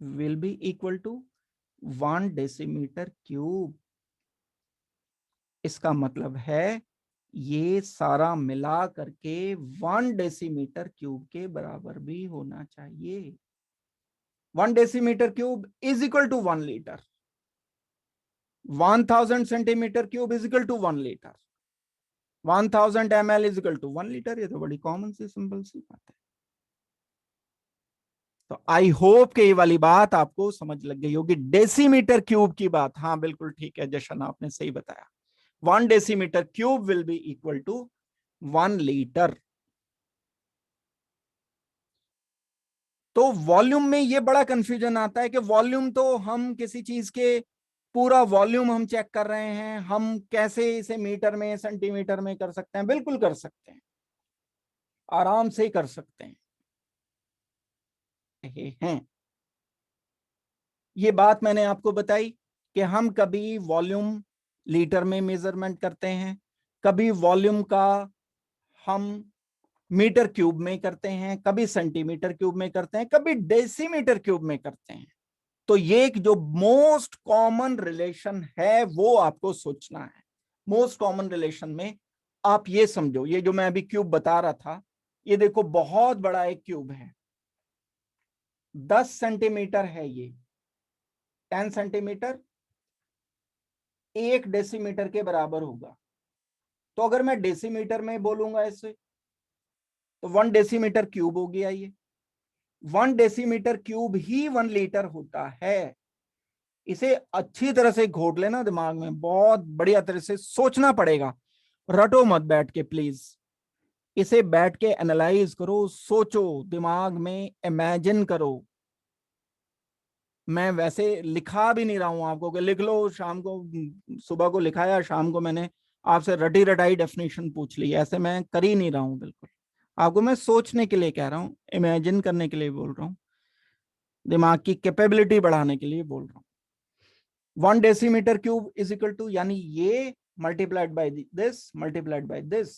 will be equal to 1 decimetre cube. इसका मतलब है ये सारा मिला करके 1 डेसीमीटर क्यूब के बराबर भी होना चाहिए। 1 decimetre cube is equal to 1 litre, 1000 centimetre cube is equal to 1 litre, 1000 ml is equal to 1 litre. ये तो बड़ी कॉमन सी सिंपल सी बात है। तो आई होप कि ये वाली बात आपको समझ लग गई होगी। डेसीमीटर क्यूब की बात, हाँ बिल्कुल ठीक है जशन, आपने सही बताया। 1 decimetre cube will be equal to 1 litre. तो वॉल्यूम में ये बड़ा कंफ्यूजन आता है कि वॉल्यूम तो हम किसी चीज के पूरा वॉल्यूम हम चेक कर रहे हैं, हम कैसे इसे मीटर में सेंटीमीटर में कर सकते हैं? बिल्कुल कर सकते हैं, आराम से कर सकते हैं। ये बात मैंने आपको बताई कि हम कभी वॉल्यूम लीटर में मेजरमेंट करते हैं, कभी वॉल्यूम का हम मीटर क्यूब में करते हैं, कभी सेंटीमीटर क्यूब में करते हैं, कभी डेसीमीटर क्यूब में करते हैं। तो ये एक जो मोस्ट कॉमन रिलेशन है वो आपको सोचना है। मोस्ट कॉमन रिलेशन में आप ये समझो, ये जो मैं अभी क्यूब बता रहा था, ये देखो बहुत बड़ा एक क्यूब है, 10 सेंटीमीटर है ये, 10 सेंटीमीटर 1 डेसीमीटर के बराबर होगा। तो अगर मैं डेसीमीटर में बोलूंगा इसे, तो 1 डेसीमीटर क्यूब हो गया ये। 1 डेसीमीटर क्यूब ही 1 लीटर होता है। इसे अच्छी तरह से घोट लेना दिमाग में, बहुत बढ़िया तरह से सोचना पड़ेगा, रटो मत बैठ के प्लीज। इसे बैठ के एनालाइज करो, सोचो, दिमाग में इमेजिन करो। मैं वैसे लिखा भी नहीं रहा हूं आपको कि लिख लो, शाम को सुबह को लिखाया, शाम को मैंने आपसे रटी रटाई डेफिनेशन पूछ ली, ऐसे मैं कर ही नहीं रहा हूं बिल्कुल। आपको मैं सोचने के लिए कह रहा हूं, इमेजिन करने के लिए बोल रहा हूं, दिमाग की कैपेबिलिटी बढ़ाने के लिए बोल रहा हूं। 1 decimetre cube is equal to, यानी ये multiplied by this multiplied by this,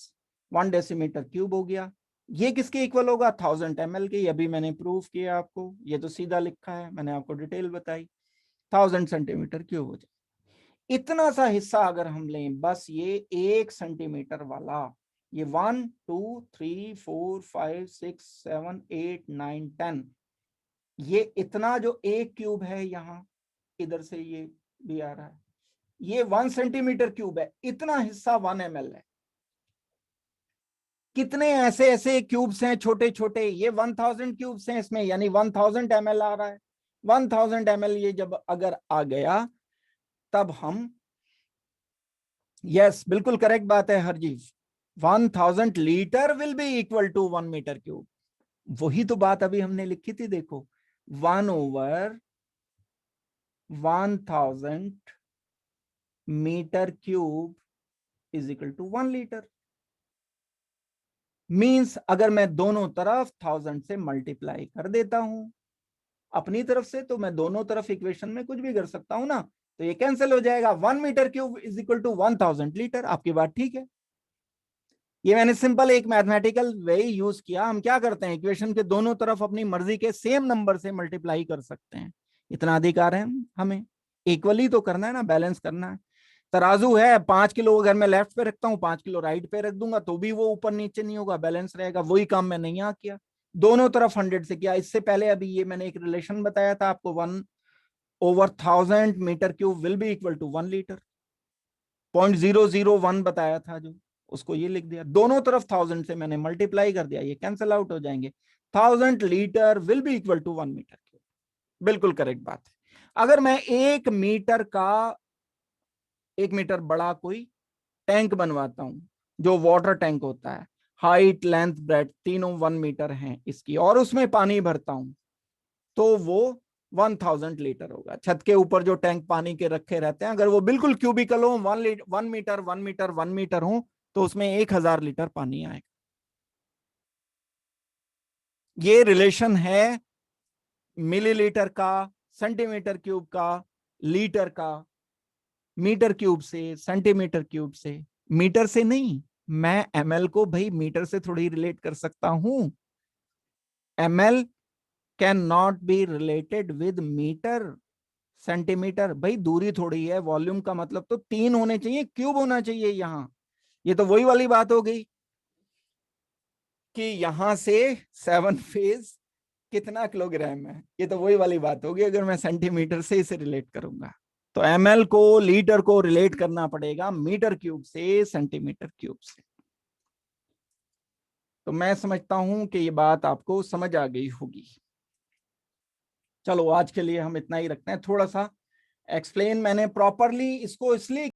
1 decimetre cube हो गया। ये किसके इक्वल होगा? 1000 ml के। अभी मैंने प्रूफ किया आपको, ये तो सीधा लिखा है, मैंने आपको डिटेल बताई। 1000 सेंटीमीटर क्यूब हो जाए। इतना सा हिस्सा अगर हम लें, बस ये 1 सेंटीमीटर वाला, ये 1 2 3 4 5 6 7 8 9 10, ये इतना जो एक क्यूब है, यहां इधर से ये भी आ रहा है, ये 1 सेंटीमीटर क्यूब है, इतना हिस्सा 1 ml है। कितने ऐसे ऐसे क्यूब्स हैं छोटे छोटे? ये 1000 क्यूब्स हैं इसमें, यानी 1000 ml आ रहा है। 1000 ml ये जब अगर आ गया, तब हम, यस बिल्कुल करेक्ट बात है Harjeet, 1000 litre will be equal to 1 metre cube. वही तो बात अभी हमने लिखी थी, देखो, 1/1000 metre cube is equal to 1 litre. Means अगर मैं दोनों तरफ 1000 से मल्टीप्लाई कर देता हूं अपनी तरफ से, तो मैं दोनों तरफ इक्वेशन में कुछ भी कर सकता हूं ना, तो ये कैंसिल हो जाएगा। 1 metre cube is equal to 1000 litre. आपकी बात ठीक है। ये मैंने सिंपल एक मैथमेटिकल वे यूज किया। हम क्या करते हैं, इक्वेशन के दोनों तरफ अपनी मर्जी के सेम नंबर से मल्टीप्लाई कर सकते हैं, इतना अधिकार है हमें। इक्वली तो करना है ना, बैलेंस करना है। तराजू है, 5 किलो अगर मैं लेफ्ट पे रखता हूँ, 5 किलो राइट पे रख दूंगा, तो भी वो ऊपर नीचे नहीं होगा, बैलेंस रहेगा। वही काम मैंने यहाँ किया, दोनों तरफ 100 से किया। इससे पहले अभी ये मैंने एक रिलेशन बताया था आपको, 1/1000 metre cube will be equal to 1 litre. 0.001 बताया था जो, उसको ये लिख दिया, दोनों तरफ 1000 से मैंने मल्टीप्लाई कर दिया, ये कैंसिल आउट हो जाएंगे। 1000 litre will be equal to 1 metre cube. बिल्कुल करेक्ट बात है। अगर मैं 1 मीटर बड़ा कोई टैंक बनवाता हूं, जो वाटर टैंक होता है, हाइट लेंथ ब्रेथ तीनों 1 मीटर हैं इसकी, और उसमें पानी भरता हूं, तो वो 1000 लीटर होगा। छत के ऊपर जो टैंक पानी के रखे रहते हैं, अगर वो बिल्कुल क्यूबिकल हो, 1 मीटर 1 मीटर 1 मीटर हो, तो उसमें 1000 लीटर पानी आएगा। ये रिलेशन है मिलीलीटर का, सेंटीमीटर क्यूब का, लीटर का, मीटर क्यूब से, सेंटीमीटर क्यूब से, मीटर से नहीं। मैं एमएल को भाई मीटर से थोड़ी रिलेट कर सकता हूं। ML can not be related with metre, centimetre. भाई दूरी थोड़ी है, वॉल्यूम का मतलब तो 3 होने चाहिए, क्यूब होना चाहिए यहां। ये तो वही वाली बात हो गई कि यहां से 7 फेज कितना किलोग्राम है, ये तो वही वाली बात होगी अगर मैं सेंटीमीटर से इसे रिलेट करूंगा। तो ml को लीटर को रिलेट करना पड़ेगा मीटर क्यूब से सेंटीमीटर क्यूब से। तो मैं समझता हूं कि ये बात आपको समझ आ गई होगी। चलो आज के लिए हम इतना ही रखते हैं। थोड़ा सा एक्सप्लेन मैंने प्रॉपरली इसको इसलिए